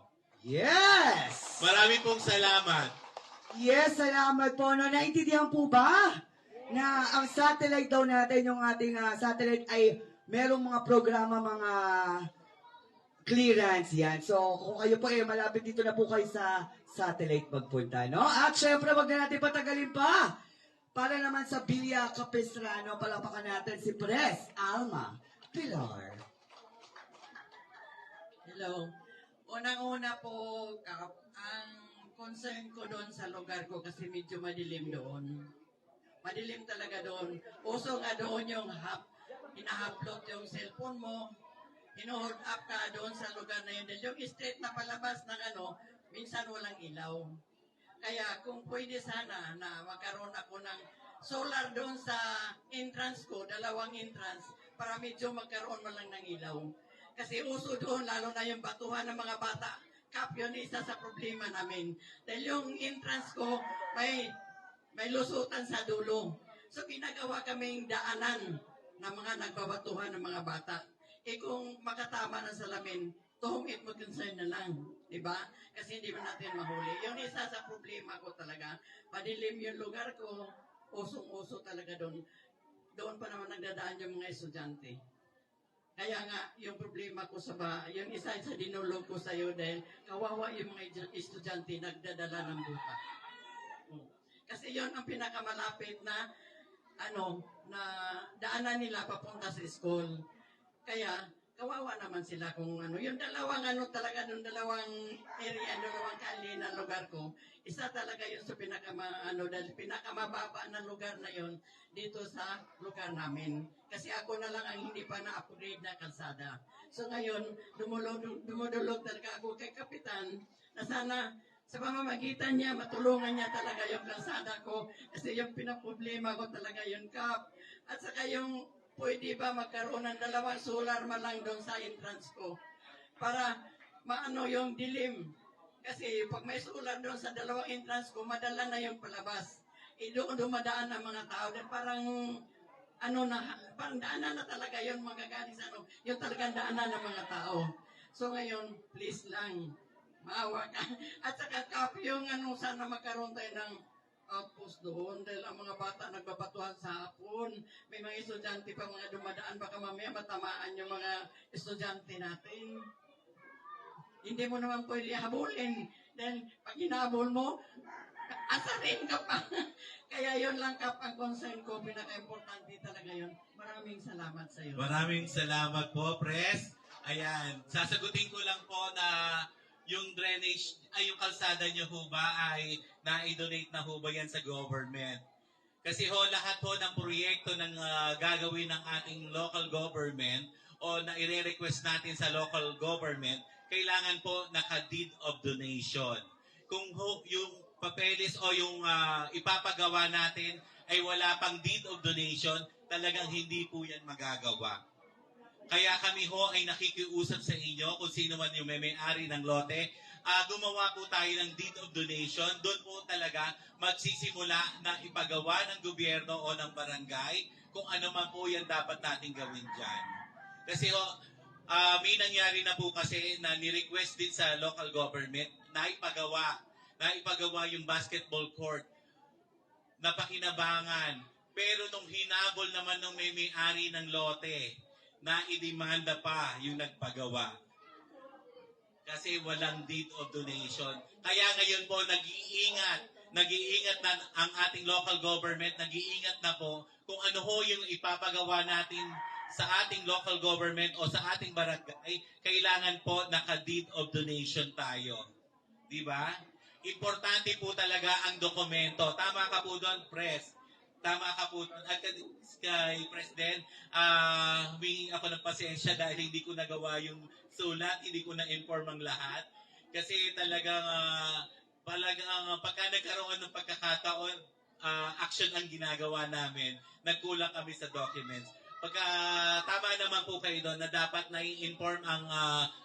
Yes! Marami pong salamat. Yes, salamat po. Naintindihan po ba na ang satellite daw natin, yung ating satellite ay merong mga programa, mga clearance yan. So, kung kayo po malapit dito na po kayo sa satellite magpunta, no? At syempre, wag na natin patagalin pa. Para naman sa Bilya Capistrano, palapakan natin si Pres Alma Pilar. Hello. Unang-una po, ang concern ko doon sa lugar ko kasi medyo madilim doon. Madilim talaga doon. Uso nga doon yung hina-upload yung cellphone mo, hino-hold up ka doon sa lugar na yun. Dahil yung street na palabas ng minsan walang ilaw. Kaya kung pwede sana na magkaroon ako ng solar doon sa entrance ko, dalawang entrance, para medyo magkaroon man lang ng ilaw. Kasi uso doon, lalo na yung batuhan ng mga bata. Kap, yun isa sa problema namin. Dahil yung entrance ko, may lusutan sa dulo. So, ginagawa kaming daanan ng mga nagbabatuhan ng mga bata. Kung makatama ng salamin, tuhong mo concern na lang. Diba? Kasi hindi mo natin mahuli. Yung isa sa problema ko talaga, madilim yung lugar ko, usong-uso talaga doon. Doon pa naman nagdadaan yung mga estudyante. Kaya nga, yung problema ko yung isa sa dinulog ko sa iyo dahil kawawa yung mga estudyante nagdadala ng buta. Kasi yon ang pinakamalapit na na daanan nila papunta sa school. Kaya, kawawa naman sila kung yung dalawang talaga, yung dalawang area, dalawang kali na lugar ko, isa talaga yun sa dahil pinakamababa na lugar na yun dito sa lugar namin. Kasi ako na lang ang hindi pa na-upgrade na kalsada. So ngayon, dumudulog talaga ako kay Kapitan na sana sa pamamagitan niya, matulungan niya talaga yung kalsada ko. Kasi yung pinaproblema ko talaga yung Kap. At saka yung pwede ba magkaroon ng dalawang solar man lang doon sa entrance ko para maano yung dilim. Kasi pag may solar doon sa dalawang entrance ko, madala na yung palabas. Doon dumadaan ang mga tao. Parang parang daanan na talaga yun magagaling sa yung talagang daanan ng mga tao. So ngayon, please lang, maawa ka. At saka Kap, yung sana magkaroon tayo ng outpost doon dahil ang mga bata nagbabatuhan sa hapon. May mga estudyante pa mga dumadaan, baka mamaya matamaan yung mga estudyante natin. Hindi mo naman pwede habulin. Dahil pag hinabol mo, asarin ka pa. Kaya yun lang Kap ang concern ko, pinaka-importante talaga yun. Maraming salamat sa iyo. Maraming salamat po, Pres. Ayan, sasagutin ko lang po na yung drainage, yung kalsada nyo ho ba ay na-donate na ho ba yan sa government? Kasi ho, lahat ho ng proyekto ng gagawin ng ating local government o na i-request natin sa local government, kailangan po naka-deed of donation. Kung ho, yung papeles o yung ipapagawa natin ay wala pang deed of donation, talagang hindi po yan magagawa. Kaya kami ho ay nakikiusap sa inyo kung sino man yung may-ari ng lote. Gumawa po tayo ng deed of donation. Doon po talaga magsisimula na ipagawa ng gobyerno o ng barangay kung ano man po yan dapat natin gawin dyan. Kasi ho, may nangyari na po kasi na ni-request din sa local government na ipagawa yung basketball court na pakinabangan. Pero nung hinabol naman ng may-ari ng lote, na idemanda pa yung nagpagawa. Kasi walang deed of donation. Kaya ngayon po, nag-iingat na ang ating local government, nag-iingat na po kung ano ho yung ipapagawa natin sa ating local government o sa ating barangay, kailangan po naka-deed of donation tayo. Di ba? Importante po talaga ang dokumento. Tama ka po doon, Pres. Tama ka po. At kay President, humingi ako ng pasensya dahil hindi ko nagawa yung sulat, hindi ko na-inform ang lahat. Kasi talagang pagka nagkaroon ng pagkakataon, action ang ginagawa namin. Nagkulang kami sa documents. Pagka tama naman po kayo doon na dapat na-inform ang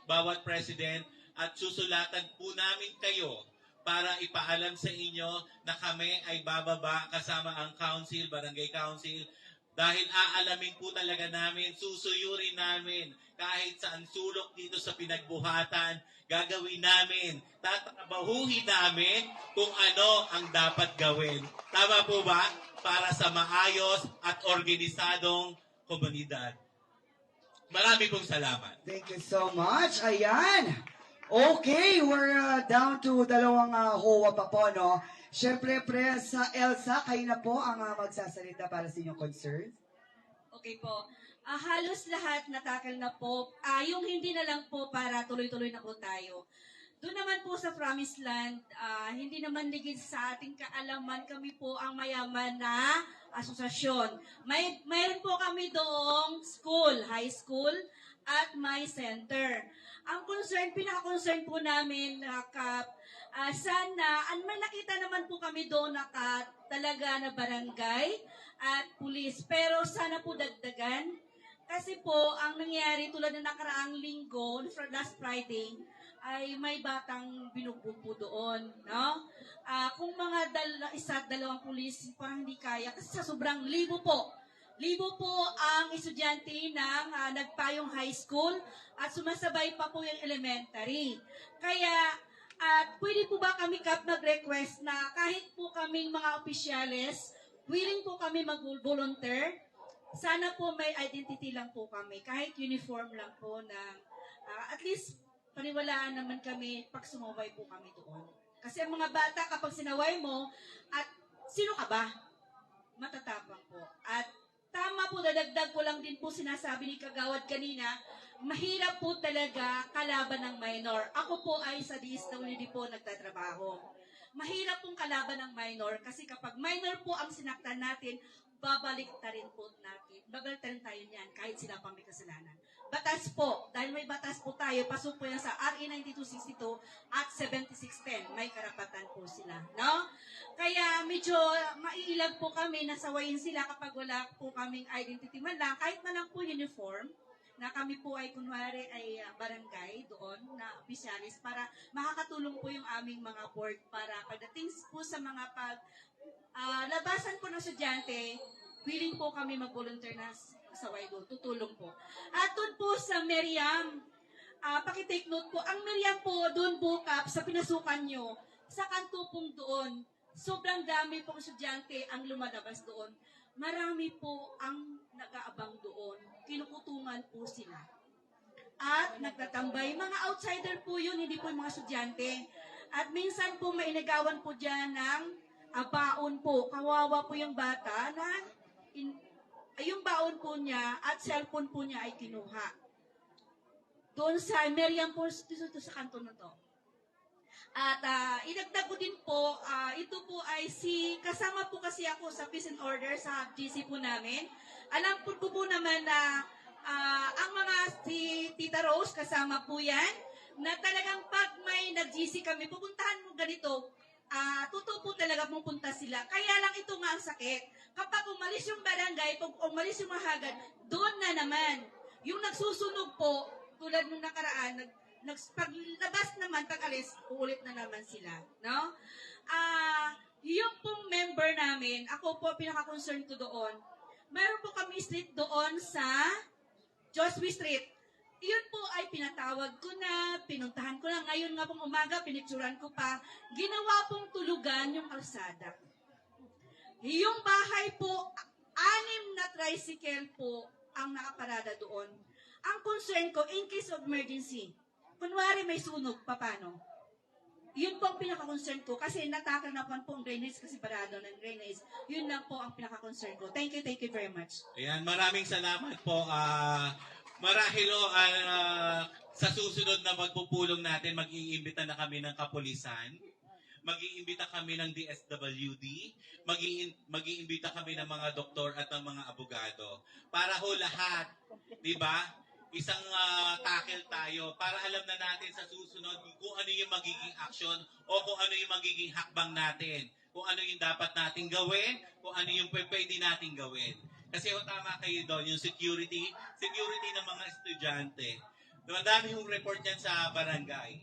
bawat President at susulatan po namin kayo para ipaalam sa inyo na kami ay bababa kasama ang council, barangay council, dahil aalamin po talaga namin, susuyurin namin kahit saan sulok dito sa pinagbuhatan, gagawin namin, tatabahuhin namin kung ano ang dapat gawin. Tama po ba? Para sa maayos at organisadong komunidad. Marami pong salamat. Thank you so much. Ayan. Okay, we're down to dalawang HOA pa po, no? Siyempre, sa Elsa, kayo na po ang magsasalita para sa inyong concerns. Okay po. Halos lahat natakal na po. Yung hindi na lang po para tuloy-tuloy na po tayo. Doon naman po sa Promised Land, hindi naman ligid sa ating kaalaman, kami po ang mayaman na asosasyon. Mayroon po kami doong school, high school, at may center. Ang pinaka-concern po namin, Kap, sana, may nakita naman po kami doon talaga na barangay at pulis. Pero sana po dagdagan. Kasi po, ang nangyari tulad ng nakaraang linggo, last Friday, ay may batang binugbog po doon. No? Kung mga isa at dalawang pulis, parang hindi kaya. Kasi sa sobrang libo po ang estudyante ng nagpayong high school at sumasabay pa po yung elementary. Kaya, pwede po ba kami, Kap, mag-request na kahit po kaming mga opisyales, willing po kami mag-volunteer, sana po may identity lang po kami, kahit uniform lang po na at least paniwalaan naman kami pag sumaway po kami doon. Kasi ang mga bata kapag sinaway mo, at sino ka ba? Matatapang po. At tama po, dadagdag ko lang din po sinasabi ni Kagawad kanina, mahirap po talaga kalaban ng minor. Ako po ay sa DSWD po nagtatrabaho. Mahirap pong kalaban ng minor kasi kapag minor po ang sinaktan natin, babalik rin po natin. Babalik rin tayo niyan kahit sila pa may kasalanan. Batas po, dahil may batas po tayo, pasok po yan sa RA 9262 at 7610. May karapatan po sila. No? Kaya medyo maiilag po kami na sawayin sila kapag wala po kaming identity man lang, kahit man lang po uniform, na kami po ay kunwari ay barangay doon na opisyalis para makakatulong po yung aming mga board para pagdating po sa mga labasan po ng estudyante, willing po kami mag-volunteer na sa Waido. Tutulong po. At doon po sa Meriam, pakitake note po, ang Meriam po, doon po, Kap, sa pinasukan nyo, sa kanto pong doon, sobrang dami pong estudyante ang lumalabas doon. Marami po ang nag-aabang doon. Kinukutungan po sila. At nagtatambay. Mga outsider po yun, hindi po yung mga estudyante. At minsan po may inagawan po dyan ng baon po. Kawawa po yung bata na yung baon po niya at cellphone po niya ay kinuha. Doon sa Meriam po, dito sa kanto na to. At idagdag ko din po, ito po ay kasama po kasi ako sa Peace and Order sa GC po namin. Alam po naman na ang mga si Tita Rose, kasama po yan, na talagang pag may nag-GC kami, pupuntahan mo ganito, totoo po talaga pupunta sila. Kaya lang ito nga ang sakit. Kapag umalis yung barangay, pag umalis yung mahagad, doon na naman. Yung nagsusunog po, tulad nung nakaraan, paglabas naman, pag-alis, uulit na naman sila. No? Yung pong member namin, ako po pinaka-concern ko doon, meron po kami street doon sa Josby Street. Yun po ay pinatawag ko na, pinuntahan ko na. Ngayon nga pong umaga, pinicturan ko pa. Ginawa pong tulugan yung kalsada. Yung bahay po, 6 na tricycle po ang nakaparada doon. Ang concern ko, in case of emergency, kunwari may sunog, paano? Yun po ang pinaka-concern ko kasi natakal na po ang drainage kasi parado ng drainage. Yun lang po ang pinaka-concern ko. Thank you very much. Ayan, maraming salamat po. Marahil sa susunod na magpupulong natin, mag-iimbita na kami ng kapulisan, mag-iimbita kami ng DSWD, mag-iimbita kami ng mga doktor at ng mga abogado. Para ho lahat, di ba? Isang tackle tayo para alam na natin sa susunod kung ano yung magiging action o kung ano yung magiging hakbang natin. Kung ano yung dapat nating gawin, kung ano yung pwede nating gawin. Kasi tama kayo doon, yung security ng mga estudyante. Madami yung report yan sa barangay.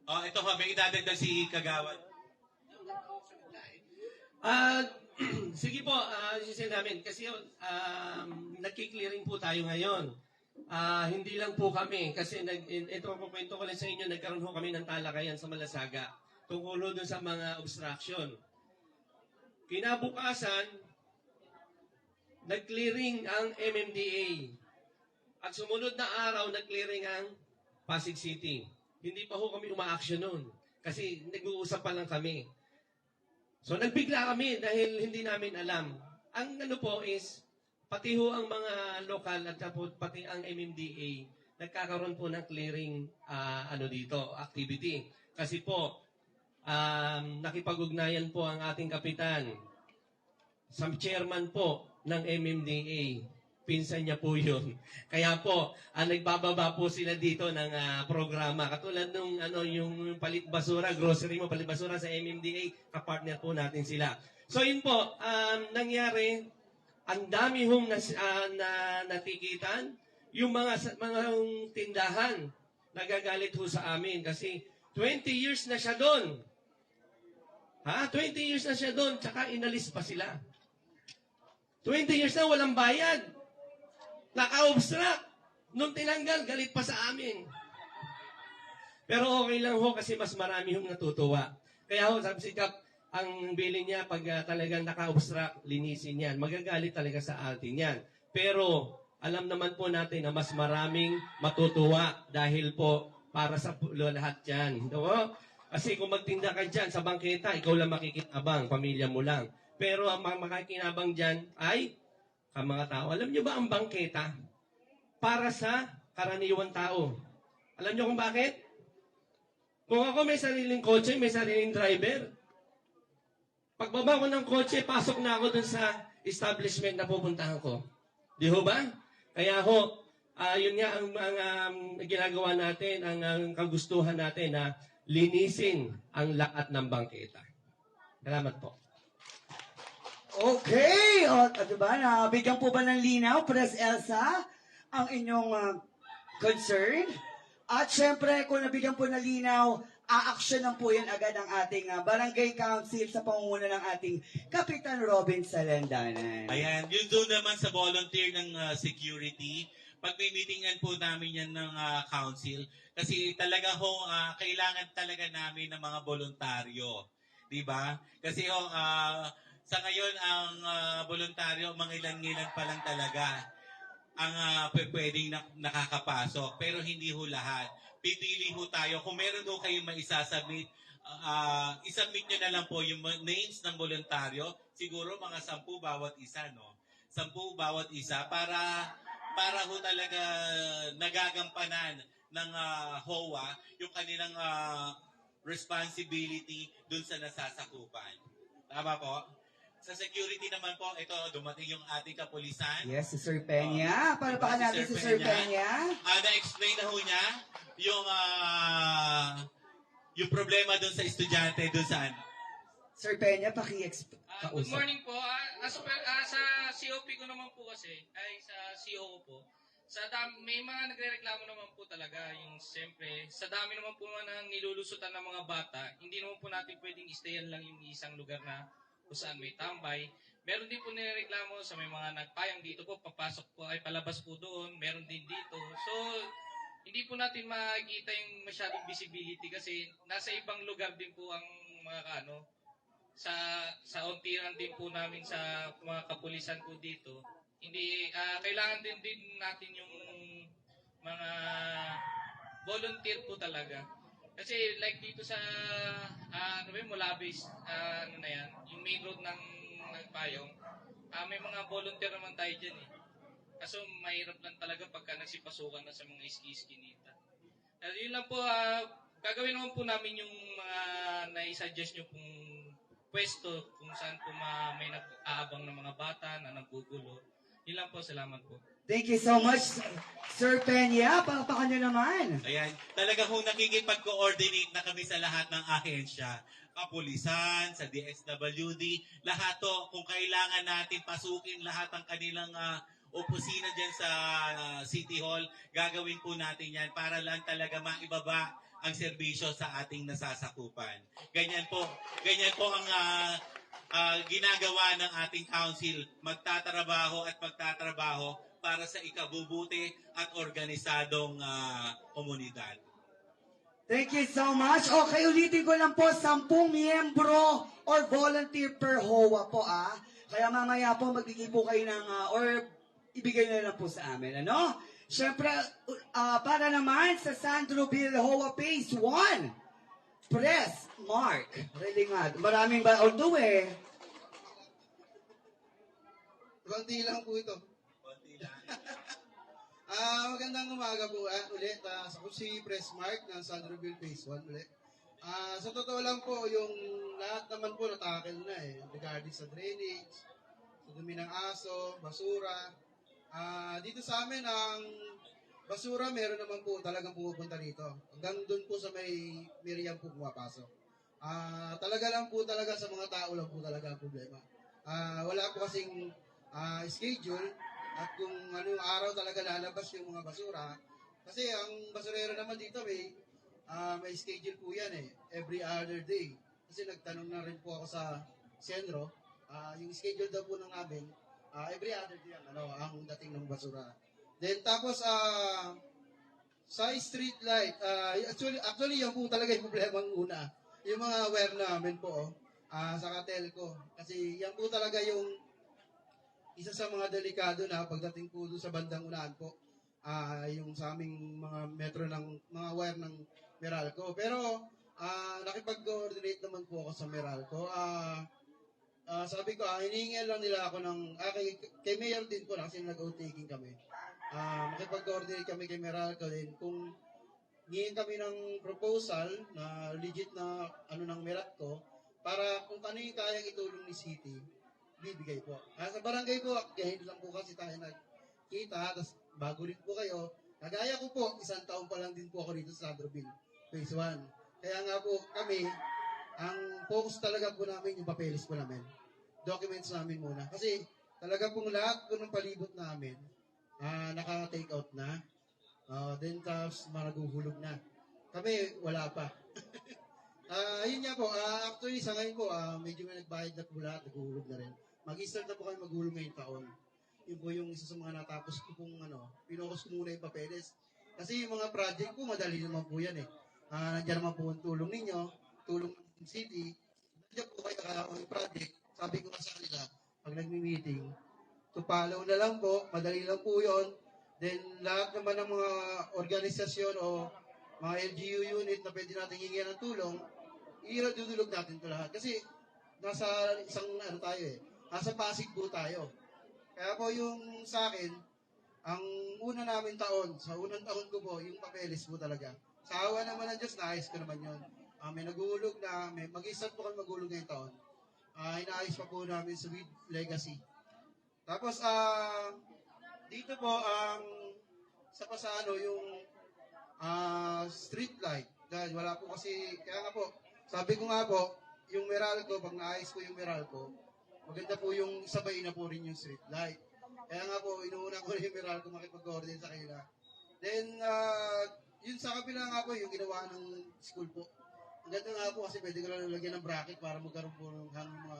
Ito ha, may idadagdag si Kagawad. Sige po, sisend namin. Kasi nagki-clearing po tayo ngayon. Hindi lang po kami. Kasi ito po kwento ko lang sa inyo, nagkaroon ho kami ng talakayan sa Malasaga. Tungkol doon sa mga obstruction. Kinabukasan, nag-clearing ang MMDA. At sumunod na araw, nag-clearing ang Pasig City. Hindi pa ho kami uma-action noon. Kasi nag-uusap pa lang kami. So nagbigla kami dahil hindi namin alam. Ang ano po is, pati ho ang mga lokal at pati ang MMDA, nagkakaroon po ng clearing dito, activity. Kasi po, nakipag-ugnayan po ang ating kapitan. Sa chairman po ng MMDA. Pinsan niya po yun. Kaya po, nagbababa po sila dito ng programa. Katulad nung yung palit basura, grocery mo, palit basura sa MMDA, kapartner po natin sila. So yun po, nangyari, ang dami hong natikitan, yung mga tindahan, nagagalit ho sa amin kasi 20 years na siya doon. 20 years na siya doon, tsaka inalis pa sila. 20 years na walang bayad. Naka-obstruct. Nung tinanggal, galit pa sa amin. Pero okay lang ho kasi mas marami hong natutuwa. Kaya ho, sabi si Kap, ang bilin niya pag talagang naka-obstruct, linisin yan. Magagalit talaga sa atin yan. Pero alam naman po natin na mas maraming matutuwa dahil po para sa lahat yan. Diba? Kasi kung magtinda ka dyan sa bangketa, ikaw lang makikinabang, pamilya mo lang. Pero ang makikinabang dyan ay ang mga tao. Alam niyo ba ang bangketa? Para sa karaniwang tao. Alam niyo kung bakit? Kung ako may sariling kotse, may sariling driver, pagbaba ko ng kotse, pasok na ako dun sa establishment na pupuntahan ko. Di ho ba? Kaya ho, yun nga ang ginagawa natin, ang kagustuhan natin na linisin ang lahat ng bangketa. Salamat po. Okay, diba, nabigyan po ba ng linaw, Pres Elsa, ang inyong concern? At syempre, kung nabigyan po ng linaw, aaksyonan po yan agad ang ating barangay council sa pangunguna ng ating Kapitan Robin Salandanan. Ayan, yun doon naman sa volunteer ng security. Pag-meetingan po namin yan ng council. Kasi talaga ho, kailangan talaga namin ng mga voluntaryo. Diba? Kasi ho, sa ngayon, ang voluntaryo, mangilan-ngilan pa lang talaga ang pwedeng nakakapasok. Pero hindi ho lahat. Pipili ho tayo. Kung meron ho kayong maisasubmit, isubmit nyo na lang po yung names ng voluntaryo. Siguro mga 10 bawat isa, no? 10 bawat isa para ho talaga nagagampanan ng HOA yung kanilang responsibility dun sa nasasakupan. Tama po? Sa security naman po, ito, dumating yung ating kapulisan. Yes, si Sir Peña. Para pa natin si Sir Peña. Na-explain na ho niya yung problema doon sa estudyante, doon saan? Sir Peña, paki-explain. Good morning po. Sa COP ko naman po kasi, ay sa CO ko po, may mga nagre-reklamo naman po talaga, yung siyempre, sa dami naman po ng nilulusutan ng mga bata, hindi naman po natin pwedeng stayan lang yung isang lugar na kung saan may tambay. Meron din po nireklamo sa may mga nagpayang dito po, papasok po ay palabas po doon, meron din dito. So, hindi po natin makikita yung masyadong visibility kasi nasa ibang lugar din po ang mga sa ontiran din po namin sa mga kapulisan po dito. Hindi, kailangan din natin yung mga volunteer po talaga. Kasi like dito sa Mulabis, na yan, yung main road ng Payong, may mga volunteer naman tayo dyan eh. Kaso mahirap lang talaga pagka nagsipasukan na sa mga iski-iskinita. Yun lang po, gagawin naman po namin yung mga naisuggest nyo pong pwesto kung saan po may nag-aabang ng mga bata na naggugulo. Yun lang po, salamat po. Thank you so much, Sir Peña. Palakpakan nyo naman. Ayan, talaga kung nakikipag-coordinate na kami sa lahat ng ahensya, kapulisan, sa DSWD, lahat to, kung kailangan natin pasukin lahat ng kanilang opisina dyan sa City Hall, gagawin po natin yan para lang talaga maibaba ang serbisyo sa ating nasasakupan. Ganyan po ang ginagawa ng ating council, magtatrabaho para sa ikabubuti at organisadong komunidad. Thank you so much. Okay, ulitin ko lang po, 10 miyembro or volunteer per HOA po Kaya mamaya po magbigay po kayo ng, or ibigay na lang po sa amin, ano? Siyempre, para naman sa Sandroville HOA Phase 1, Press Mark Relingad. Maraming ba? Although Konti lang po ito. Magandang umaga po ulit. Ako si Press Mark ng Sandroville Phase 1 ulit. Sa totoo lang po, yung lahat naman po natakil na regarding sa drainage, sa dumi ng aso, basura. Dito sa amin, ang basura, meron naman po talagang pumupunta dito. Hanggang doon po sa may Miriam po pumapasok. Talaga lang po talaga sa mga tao lang po talaga ang problema. Wala po kasing schedule at kung anong araw talaga lalabas yung mga basura. Kasi ang basurero naman dito may schedule po yan every other day. Kasi nagtanong na rin po ako sa Senro, yung schedule daw po ng namin, every other day ang dating ng basura. Then tapos sa street light, actually yan po talaga yung problema ng una. Yung mga wire namin po sa Telco. Kasi yan po talaga yung isa sa mga delikado na pagdating po doon sa bandang unahan po, yung sa aming mga metro ng mga wire ng Meralco. Pero nakipag-coordinate naman po ako sa Meralco. Sabi ko, hinihingi lang nila ako ng, kay Mayor din po kasi nag-outtaking kami. Makipag-coordinate kami kay Meralco din kung hingin kami ng proposal na legit na ng Meralco para kung ano yung kayang itulong ni City, bibigay po. Sa barangay po, kaya hindi lang po kasi tayo nagkita, tapos bago rin po kayo, kagaya ko po, 1 taon pa lang din po ako dito sa Sandroville, Phase 1. Kaya nga po kami, ang focus talaga po namin yung papeles po namin. Documents namin muna. Kasi talaga pong lahat po ng palibot namin, naka-take out na. Then tapos maraguhulog na. Kami, wala pa. Yun nga po, actually sa ngayon po, medyo may nagbayad na po lahat, naguhulog na rin. Mag-start na po kami maghulog ngayong taon. Yun po yung isa sa mga natapos ko pong pinokos ko muna yung papeles. Kasi yung mga project po, madali naman po yan nandiyan naman po ang tulong ninyo, tulong ng city. Nandiyan po kayo yung project. Sabi ko nga sa kanila, pag nagmi-meeting, to follow na lang po, madali lang po yun. Then lahat naman ng mga organisasyon o mga LGU unit na pwede natin hingyan ng tulong, idudulog natin ito lahat. Kasi nasa isang tayo nasa Pasig po tayo. Kaya po yung sa akin, ang una namin taon, sa unang taon ko po, yung papeles po talaga. Sa awa naman ng Diyos, naayos ko naman yun. May naguhulog na, mag-isat po kami maghulog ngayong taon. Inaayos pa po namin sa with legacy. Tapos, dito po, sa Pasano, yung street light. Dahil wala po kasi, kaya nga po, sabi ko nga po, yung Meralco, pag naayos ko yung Meralco, maganda po yung sabay na po rin yung street light. Kaya nga po, inuuna ko rin yung Meralco makipag-coordinate sa kanila. Then, yun sa kapila nga po, yung ginawa ng school po. Ang ganda nga po kasi pwede ko lang lagyan ng bracket para magkaroon po ng mga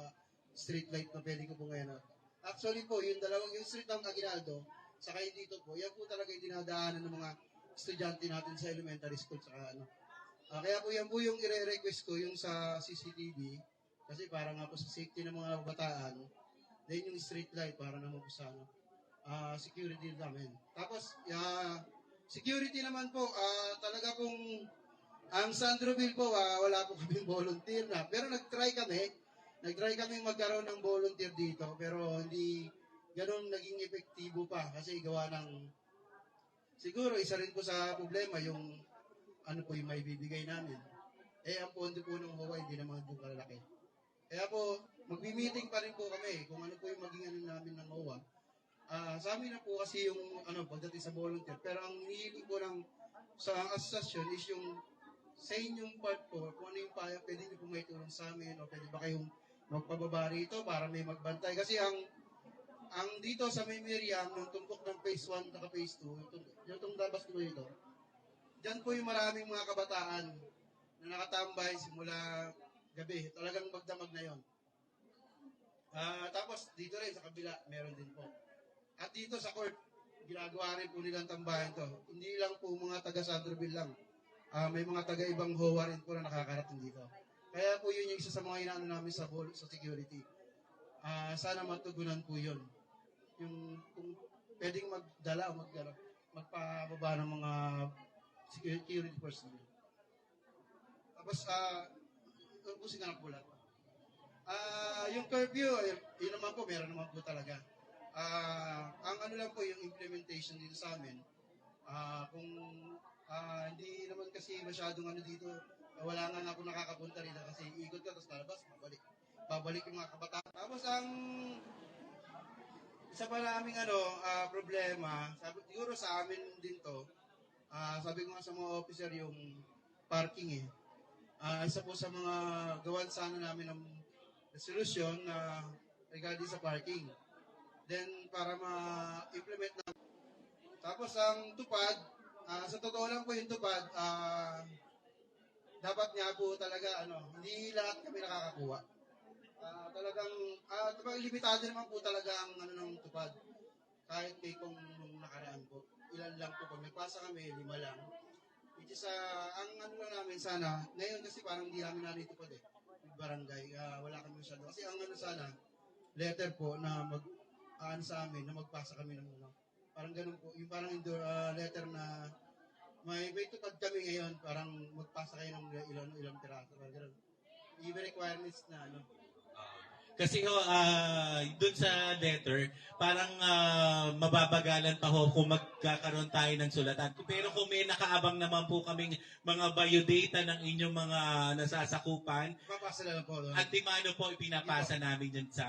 street light na pwede ko po ngayon. Actually po, yung street ng Aguinaldo, saka yung dito po, yan po talaga yung dinadaanan ng mga estudyante natin sa elementary school. Saka kaya po yan po yung i-request ko, yung sa CCTV, kasi para nga po sa safety ng mga kabataan, then yung street light para naman po sa security namin. Tapos, security naman po, talaga pong, ang Sandroville po, wala po kaming volunteer na. Pero nag-try kami magkaroon ng volunteer dito, pero hindi ganun naging epektibo pa kasi gawa ng, siguro isa rin po sa problema yung yung may bibigay namin. Ang pondo po ng HOA hindi naman yung kalalaki. Kaya po, magbi-meeting pa rin po kami kung ano po yung maging namin ng HOA. Sa amin na po kasi yung pagdating sa volunteer. Pero ang hinihiling po sa asosasyon is yung sa inyong part po, kung ano yung pwede nyo po may tulong sa amin o pwede ba kayong magpababa rito para may magbantay. Kasi ang dito sa may Miriam, nung tumpok ng phase 1 at phase 2, yung itong dabas ko dito, dyan po yung maraming mga kabataan na nakatambay simula gabi. Talagang magdamag na yon. Tapos dito rin sa kabila, meron din po. At dito sa court, ginagawa rin po nilang tambayan to. Hindi lang po mga taga Sandroville lang. May mga taga ibang HOA rin po na nakakarating dito. Kaya po yun yung isa sa mga inaano namin sa security. Sana matugunan po yun. Yung kung pwedeng magdala o magpababa ng mga security personnel. Tapos, ubusin ka ng pulat. Yung curfew, yun naman po, meron naman po talaga. Ang lang po yung implementation dito sa amin, kung hindi naman kasi masyadong dito, wala nga ako nakakapunta rito kasi ikot ka, tapos talabas, babalik yung mga kabataan. Tapos isa pa naming problema, siguro sa amin din to, sabi ko nga sa mga officer yung parking eh. Isa po sa mga gawan sana namin ng resolution na regarding sa parking. Then, para ma-implement na. Tapos, ang tupad, sa totoo lang po yung tupad, dapat nga po talaga, hindi lahat kami nakakakuha. Limitado naman po talaga ang ng tupad. Kahit may kung nung nakaraan po. Ilan lang po. Pag nagpasa kami, 5 lang. Which is, ang lang namin sana, ngayon kasi parang hindi namin natupad eh. Yung barangay, wala kami masyado. Kasi ang sana, letter po na sa amin, na magpasa kami ng parang ganun po. Yung parang letter na may tupad kami ngayon, parang magpasa kayo ng ilang piraso. Ganun. Even requirements na Kasi dun sa letter, parang mababagalan pa ho kung magkakaroon tayo ng sulatan. Pero kung may nakaabang naman po kaming mga biodata ng inyong mga nasasakupan, papasa na lang po. at timano po ipinapasa namin dyan sa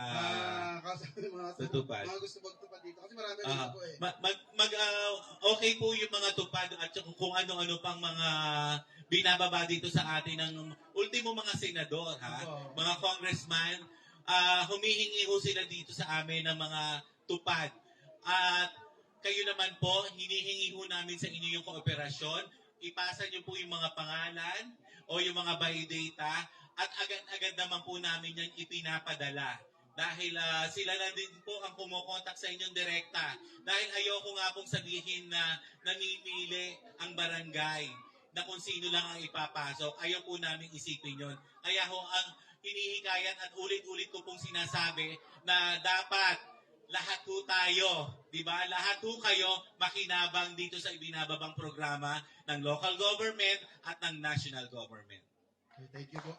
tutupad. Mga gusto magtupad dito. Kasi marami rin po eh. Okay po yung mga tupad at kung ano-ano pang mga binababa dito sa atin ng ultimo mga senador, mga congressman. Humihingi ho sila dito sa amin ng mga tupad. At kayo naman po, hinihingi ho namin sa inyo yung kooperasyon. Ipasa nyo po yung mga pangalan o yung mga biodata at agad-agad naman po namin yan ipinapadala. Dahil sila na din po ang kumukontak sa inyong direkta. Dahil ayoko nga pong sabihin na namimili ang barangay na kung sino lang ang ipapasok. Ayaw po namin isipin yon. Kaya ho ang hinihikayan at ulit-ulit ko pong sinasabi na dapat lahat ho tayo, di ba? Lahat ho kayo makinabang dito sa ibinababang programa ng local government at ng national government. Okay, thank you po.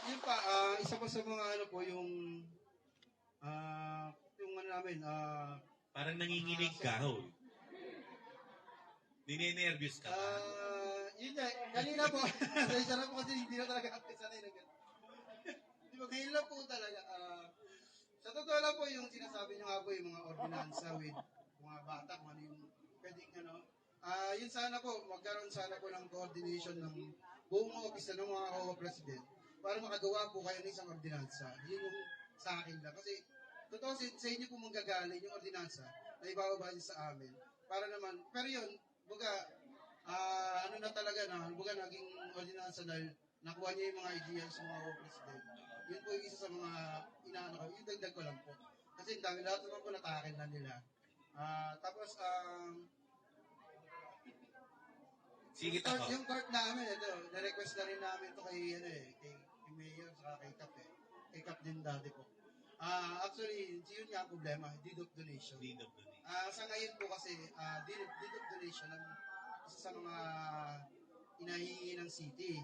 Yun pa, isa pa sa mga yung namin, parang nanginginig ka, ho. Ninenervyos ka ba? Yun nga, kanina po, isa na po kasi hindi na talaga ako sanay na gano'n. Ngayon lang po talaga. Sa totoo lang po yung sinasabi nyo nga po yung mga ordinansa with mga bata, kung ano yung pwedeng yun sana po, magkaroon sana po ng coordination ng buong office ng mga president para makagawa po kayo ng isang ordinansa. Yun yung sa akin lang. Kasi totoo sa inyo po manggagaling yung ordinansa na ibababa nyo sa amin. Para naman, pero yun, na talaga na, naging ordinansa dahil nakuha niya yung mga ideas sa mga president. Yun po yung isa sa mga inaano ko. Yung dagdag ko lang po. Kasi dami lahat naman po natakin na nila. Tapos, sige ako. yung court namin, ito, na-request na rin namin ito kay Mayor, saka kay Kap Kay Kap din dati po. Actually, yun nga ang problema, deed of donation. Sa ngayon po kasi, deed of donation ang isa sa mga inahihingi ng city.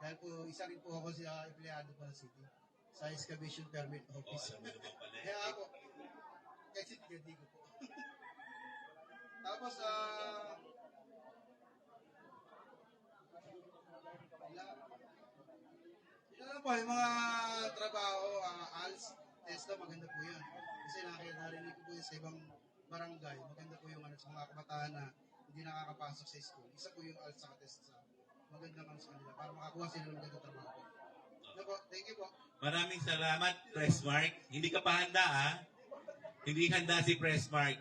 Dahil po, isa rin po ako sa empleyado pa ng city sa excavation permit office. Kaya ako, kasi hindi ko po. Tapos, yun lang po, yung mga trabaho, ALS, TESDA, maganda po yun. Kasi narinig ko po yun sa ibang barangay, maganda po yung sa mga kabataan na hindi nakakapasok sa school. Isa po yung ALS sa TESDA. Maganda man sa kanila para makakuha sila ng magandang trabaho. Thank you po. Maraming salamat, Pressmark. Hindi ka pa handa, ha? Hindi handa si Pressmark.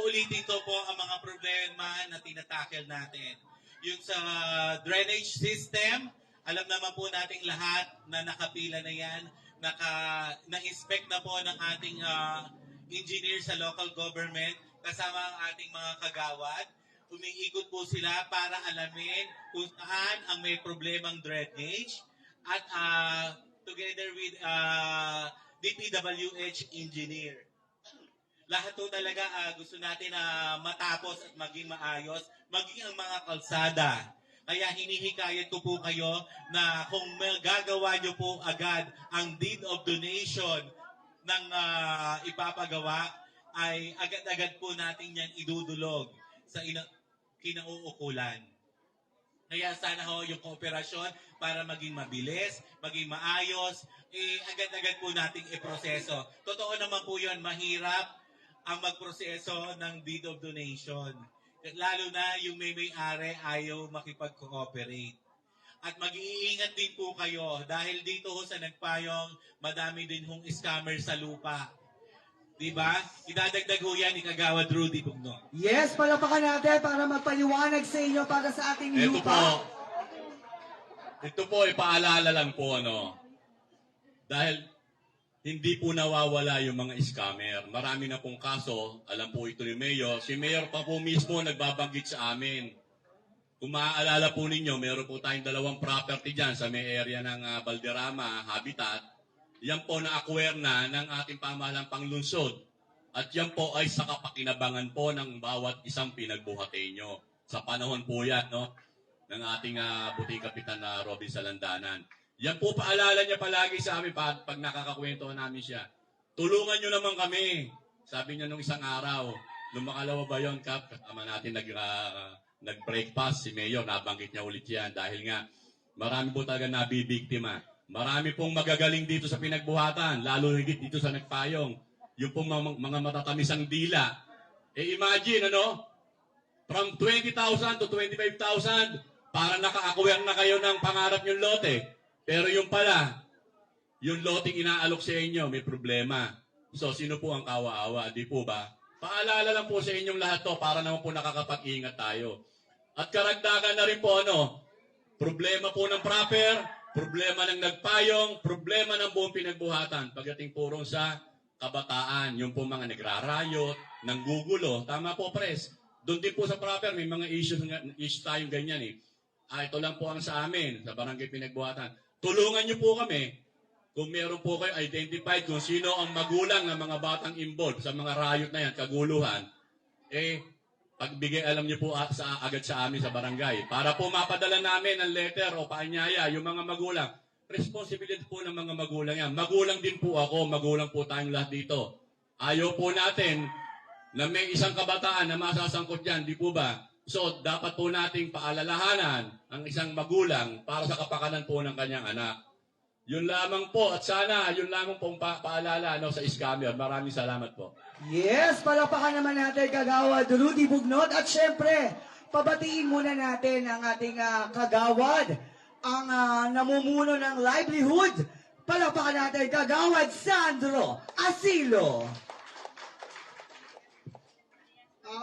Ulitin ko po ang mga problema na tinatackle natin. Yung sa drainage system, alam naman po nating lahat na nakapila na yan, na-inspect na po ng ating engineer sa local government, kasama ang ating mga kagawad. Umiikot po sila para alamin kung saan ang may problemang drainage at together with DPWH engineer. Lahat po talaga gusto natin na matapos at maging maayos, maging ang mga kalsada. Kaya hinihikayat ko po kayo na kung gagawa nyo po agad ang deed of donation ng ipapagawa, ay agad-agad po natin yan idudulog sa kinauukulan. Kaya sana ho yung kooperasyon para maging mabilis, maging maayos, agad-agad po nating iproseso. Totoo naman po yun, mahirap. ang magproseso ng deed of donation. Lalo na yung may-ari ayaw makipag-cooperate. At mag-iingat din po kayo dahil dito ho sa Nagpayong, madami din hong scammer sa lupa. Diba? Idadagdag ho yan ni Kagawad Rudy Bugno. Yes, palapakan natin para magpaliwanag sa inyo para sa ating Ito lupa. po, ito po, ipaalala lang po, dahil hindi po nawawala yung mga scammer. Marami na pong kaso, alam po ito ni Mayor. Si Mayor pa po mismo nagbabanggit sa amin. Kung maaalala po ninyo, meron po tayong 2 property dyan sa may area ng Valderrama, Habitat. Yan po na-acquire na ng ating pamahalang panglungsod. At yan po ay sa kapakinabangan po ng bawat isang pinagbuhatenyo. Sa panahon po yan, ng ating buting kapitan na Robin Salandanan. Yan po paalala niya palagi sa amin pag nakakakwento namin siya. Tulungan nyo naman kami. Sabi niya nung isang araw, nung makalawa ba yun, Kap, kasama natin nag-breakfast si Mayor, nabanggit niya ulit yan dahil nga marami po talaga nabibiktima. Marami pong magagaling dito sa pinagbuhatan, lalo higit dito sa Nagpayong. Yung pong mga matatamisang dila. Imagine, from 20,000 to 25,000, para naka-acquire na kayo ng pangarap yung lote. Pero yung pala, yung loteng inaalok sa inyo, may problema. So, sino po ang kawa-awa? Di po ba? Paalala lang po sa inyong lahat to para naman po nakakapag-ingat tayo. At karagdagan na rin po, problema po ng proper, problema ng Nagpayong, problema ng buong pinagbuhatan. Pagdating po ron sa kabataan, yung po mga nagrarayot, nanggugulo. Tama po, Pres. Doon din po sa proper, may mga issues tayong ganyan eh. Ito lang po ang sa amin, sa barangay pinagbuhatan. Tulungan niyo po kami kung meron po kayo identified kung sino ang magulang ng mga batang involved sa mga riot na yan, kaguluhan, pagbigay alam niyo po agad sa amin sa barangay. Para po mapadala namin ang letter o paanyaya, yung mga magulang. Responsibility po ng mga magulang yan. Magulang din po ako, magulang po tayong lahat dito. Ayaw po natin na may isang kabataan na masasangkot dyan, di po ba? So, dapat po nating paalalahanan ang isang magulang para sa kapakanan po ng kanyang anak. Yun lamang po at sana yun lamang pong paalala sa scammer. Maraming salamat po. Yes, palapakan naman natin Kagawad Rudy Bugnot. At syempre, pabatiin muna natin ang ating kagawad, ang namumuno ng livelihood. Palapakan natin Kagawad Sandro Asilo.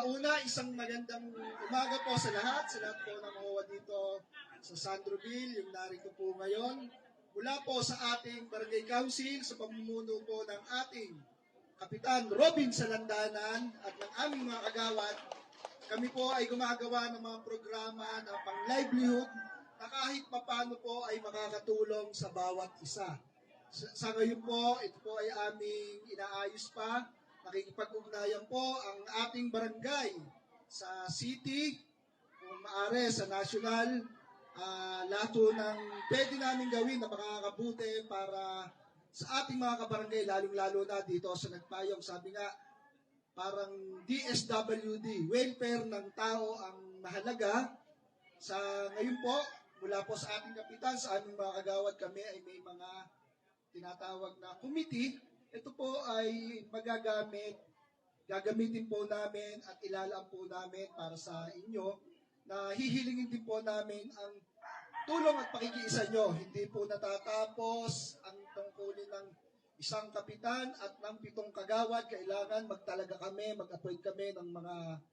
Una, isang magandang umaga po sa lahat po na makuha dito sa Sandroville, yung narito po ngayon. Mula po sa ating Barangay Council, sa pamumuno po ng ating Kapitan Robin Salandanan at ng aming mga kagawad, kami po ay gumagawa ng mga programa na pang-livelihood na kahit papano po ay makakatulong sa bawat isa. Sa ngayon po, ito po ay aming inaayos pa. Nakikipag-ugnayan po ang ating barangay sa city, kung maaari sa national, lahat po ng pwede namin gawin na makakabuti para sa ating mga kabarangay, lalong-lalo na dito sa Nagpayong. Sabi nga, parang DSWD, welfare ng tao ang mahalaga. Sa ngayon po, mula po sa ating kapitan, sa aming mga kagawad, kami ay may mga tinatawag na committee. Ito po ay gagamitin po namin at ilalaan po namin para sa inyo na hihilingin din po namin ang tulong at pakikiisa nyo. Hindi po natatapos ang tungkulin ng isang kapitan at ng 7 kagawad. Kailangan magtalaga kami, mag-appoint kami ng mga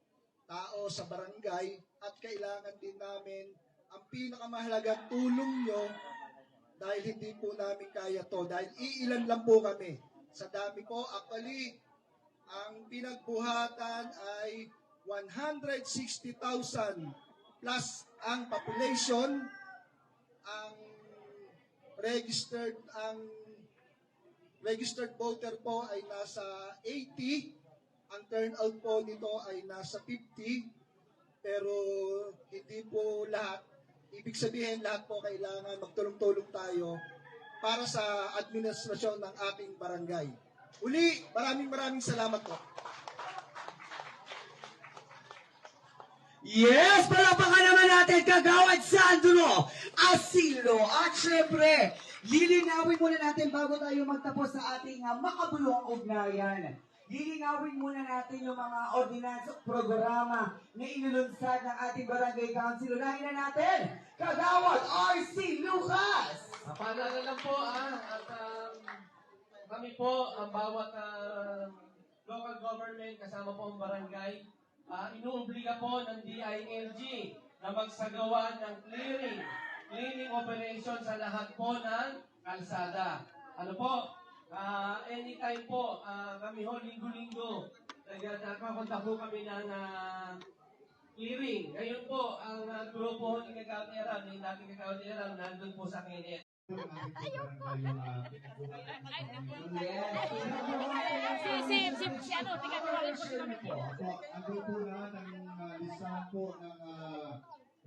tao sa barangay at kailangan din namin ang pinakamahalagang tulong nyo dahil hindi po namin kaya to. Dahil iilan lang po kami. Sa dami po, actually, ang pinagbuhatan ay 160,000 plus ang population. Ang registered voter po ay nasa 80. Ang turnout po nito ay nasa 50. Pero hindi po lahat. Ibig sabihin, lahat po kailangan magtulong-tulong tayo para sa administrasyon ng ating barangay. Uli, maraming salamat po. Yes, palapakan naman natin Kagawad Sandro Asilo. At syempre, lilinawin muna natin bago tayo magtapos sa ating makabuluhang ugnayan. Gilingawin muna natin yung mga ordinance at programa na inulunsad ng ating Barangay Council. Unahin na natin, Kagawad R.C. Lucas! Paalala lang po, at kami po, ang bawat local government, kasama po ang barangay, inuobliga po ng DILG na magsagawa ng cleaning operation sa lahat po ng kalsada. Ano po, anytime po, kami ho, linggo-linggo, nagkakontak po kami ng clearing. Ngayon po, ang grupo ni Kagawad Eram, ni dating Kagawad Eram, nandun po sa Kenneth. Si ano, tingnan mo lang po. Ang grupo lahat ang listahan po ng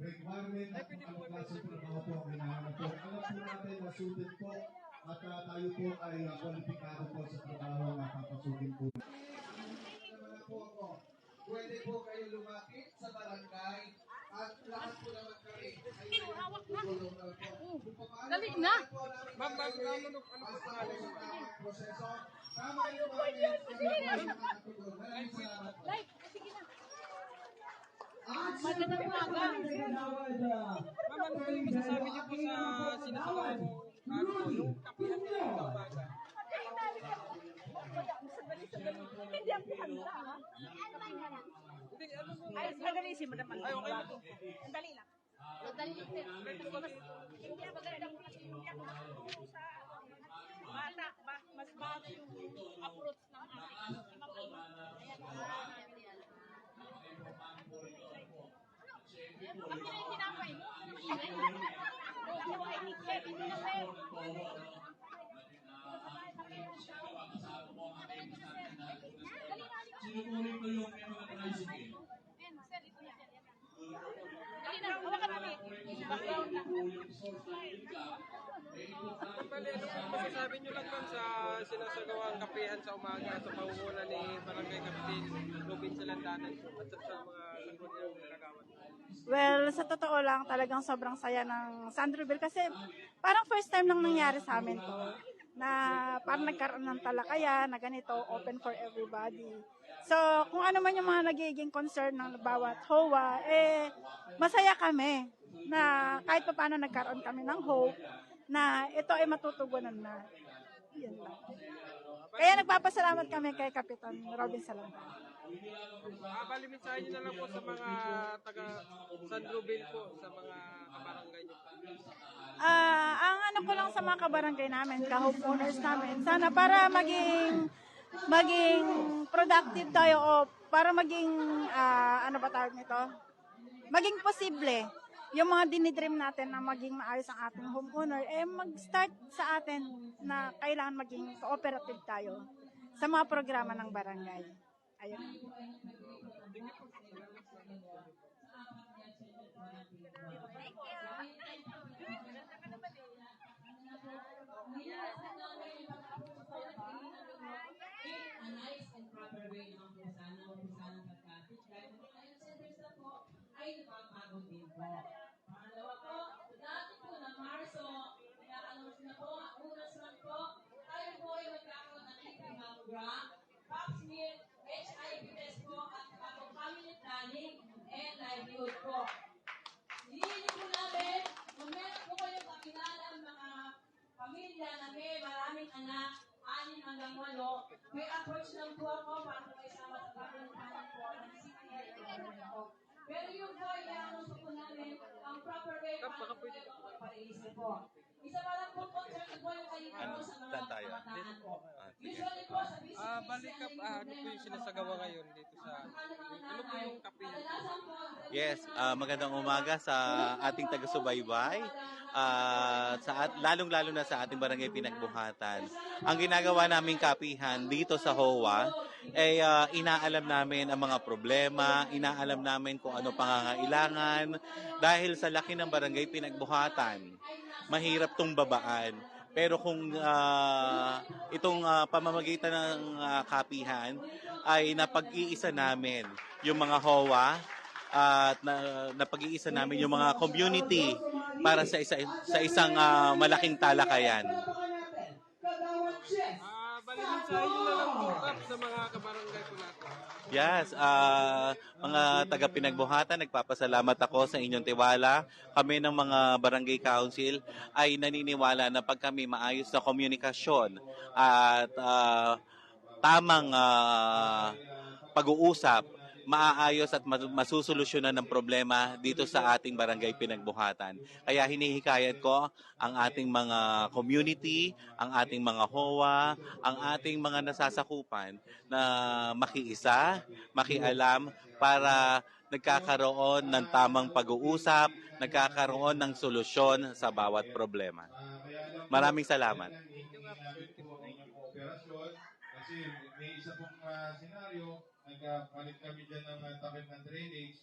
requirement at kung anong klase ng trabaho po ang hinahanap po. Alam po natin na suited po at tayo po ay kwalipikado po sa trabaho na papasukin po. Pwede po kayo lumapit sa barangay at lahat po naman kami ay tulong na po. Dali na. Ma'am, ano proseso? Tama yung mga Like, sige na. Magandang umaga. Ma'am, ano po yung masasabi niyo po sa sinasagawa mo? Yung kapihan nila yung umaga? Hindi ang pihanda, ha? Ay, madali si Madam. Ay, okay. Madali lang. Madali lang. Hindi ako magandang hindi ako makatulong sa bata. Mas bago yung approach ng Bakit yung tinapay mo? Sinukunin ko yung memo ng tricycle. Dali na, hawakan mo ni. Background na. Bali, ano po masasabi nyo lang ma'am sa sinasagawang kapihan sa umaga sa pangunguna ni Barangay Kapitin, Robin Salandanan at sa mga sangguniang Kagawad? Well, sa totoo lang, talagang sobrang saya ng Sandroville kasi parang first time lang nangyari sa amin to na parang nagkaroon ng talakayan na ganito, open for everybody. So, kung ano man yung mga nagiging concern ng bawat HOA, masaya kami na kahit pa paano nagkaroon kami ng hope na ito ay matutugunan na. Yun lang. Kaya nagpapasalamat kami kay Kapitan Robin Salandanan. Bali, mensahe nyo na lang po sa mga taga Sandroville po, sa mga kabarangay nyo. Ang ano ko lang sa mga kabarangay namin, ka-homeowners namin, sana para maging productive tayo o para maging, ano ba tawag nito? Maging posible yung mga dinidream natin na maging maayos ang ating homeowner, mag-start sa atin na kailangan maging cooperative tayo sa mga programa ng barangay. Ayun. Ay napapagod din po. Pangalawa po, dati po na Marso, ina-announce na po, unas man po, tayo po ay magkakaroon ng libreng mammogram, pap smear, HIV test po, at family planning and livelihood po. Hinihingi po namin, kung meron po kayong kakilala ang mga pamilya na may maraming anak, 6 hanggang 8, may approach lang po ako para po isama sa family planning po ng CPL po. Pero yung po, i-announce po namin ang proper way para po yung magpa-release po. Isa pa lang po, concern po yung kayo po sa mga kabataan po. Usually po, sa business Balikap, ano po yung sinasagawa ngayon dito sa... Ano po yung kapihan? Yes, magandang umaga sa ating taga-subaybay. Lalong-lalo na sa ating barangay Pinagbuhatan. Ang ginagawa naming kapihan dito sa HOA ay inaalam namin ang mga problema, inaalam namin kung ano pangangailangan. Dahil sa laki ng barangay Pinagbuhatan, mahirap tong babaan. Pero kung itong pamamagitan ng kapihan ay napag-iisa namin yung mga HOA at napag-iisa namin yung mga community para sa isang malaking talakayan. Bali, mensahe nyo na lang po, Kap, sa mga kabarangay po natin. Yes, mga taga-pinagbuhatan, nagpapasalamat ako sa inyong tiwala. Kami ng mga barangay council ay naniniwala na pag kami maayos na komunikasyon at tamang pag-uusap, maaayos at masusolusyonan ng problema dito sa ating barangay pinagbuhatan. Kaya hinihikayat ko ang ating mga community, ang ating mga HOA, ang ating mga nasasakupan na makiisa, makialam para nagkakaroon ng tamang pag-uusap, nagkakaroon ng solusyon sa bawat problema. Maraming salamat. Kasi may isa pong senaryo, nagpalit kami dyan ng takip ng drainage.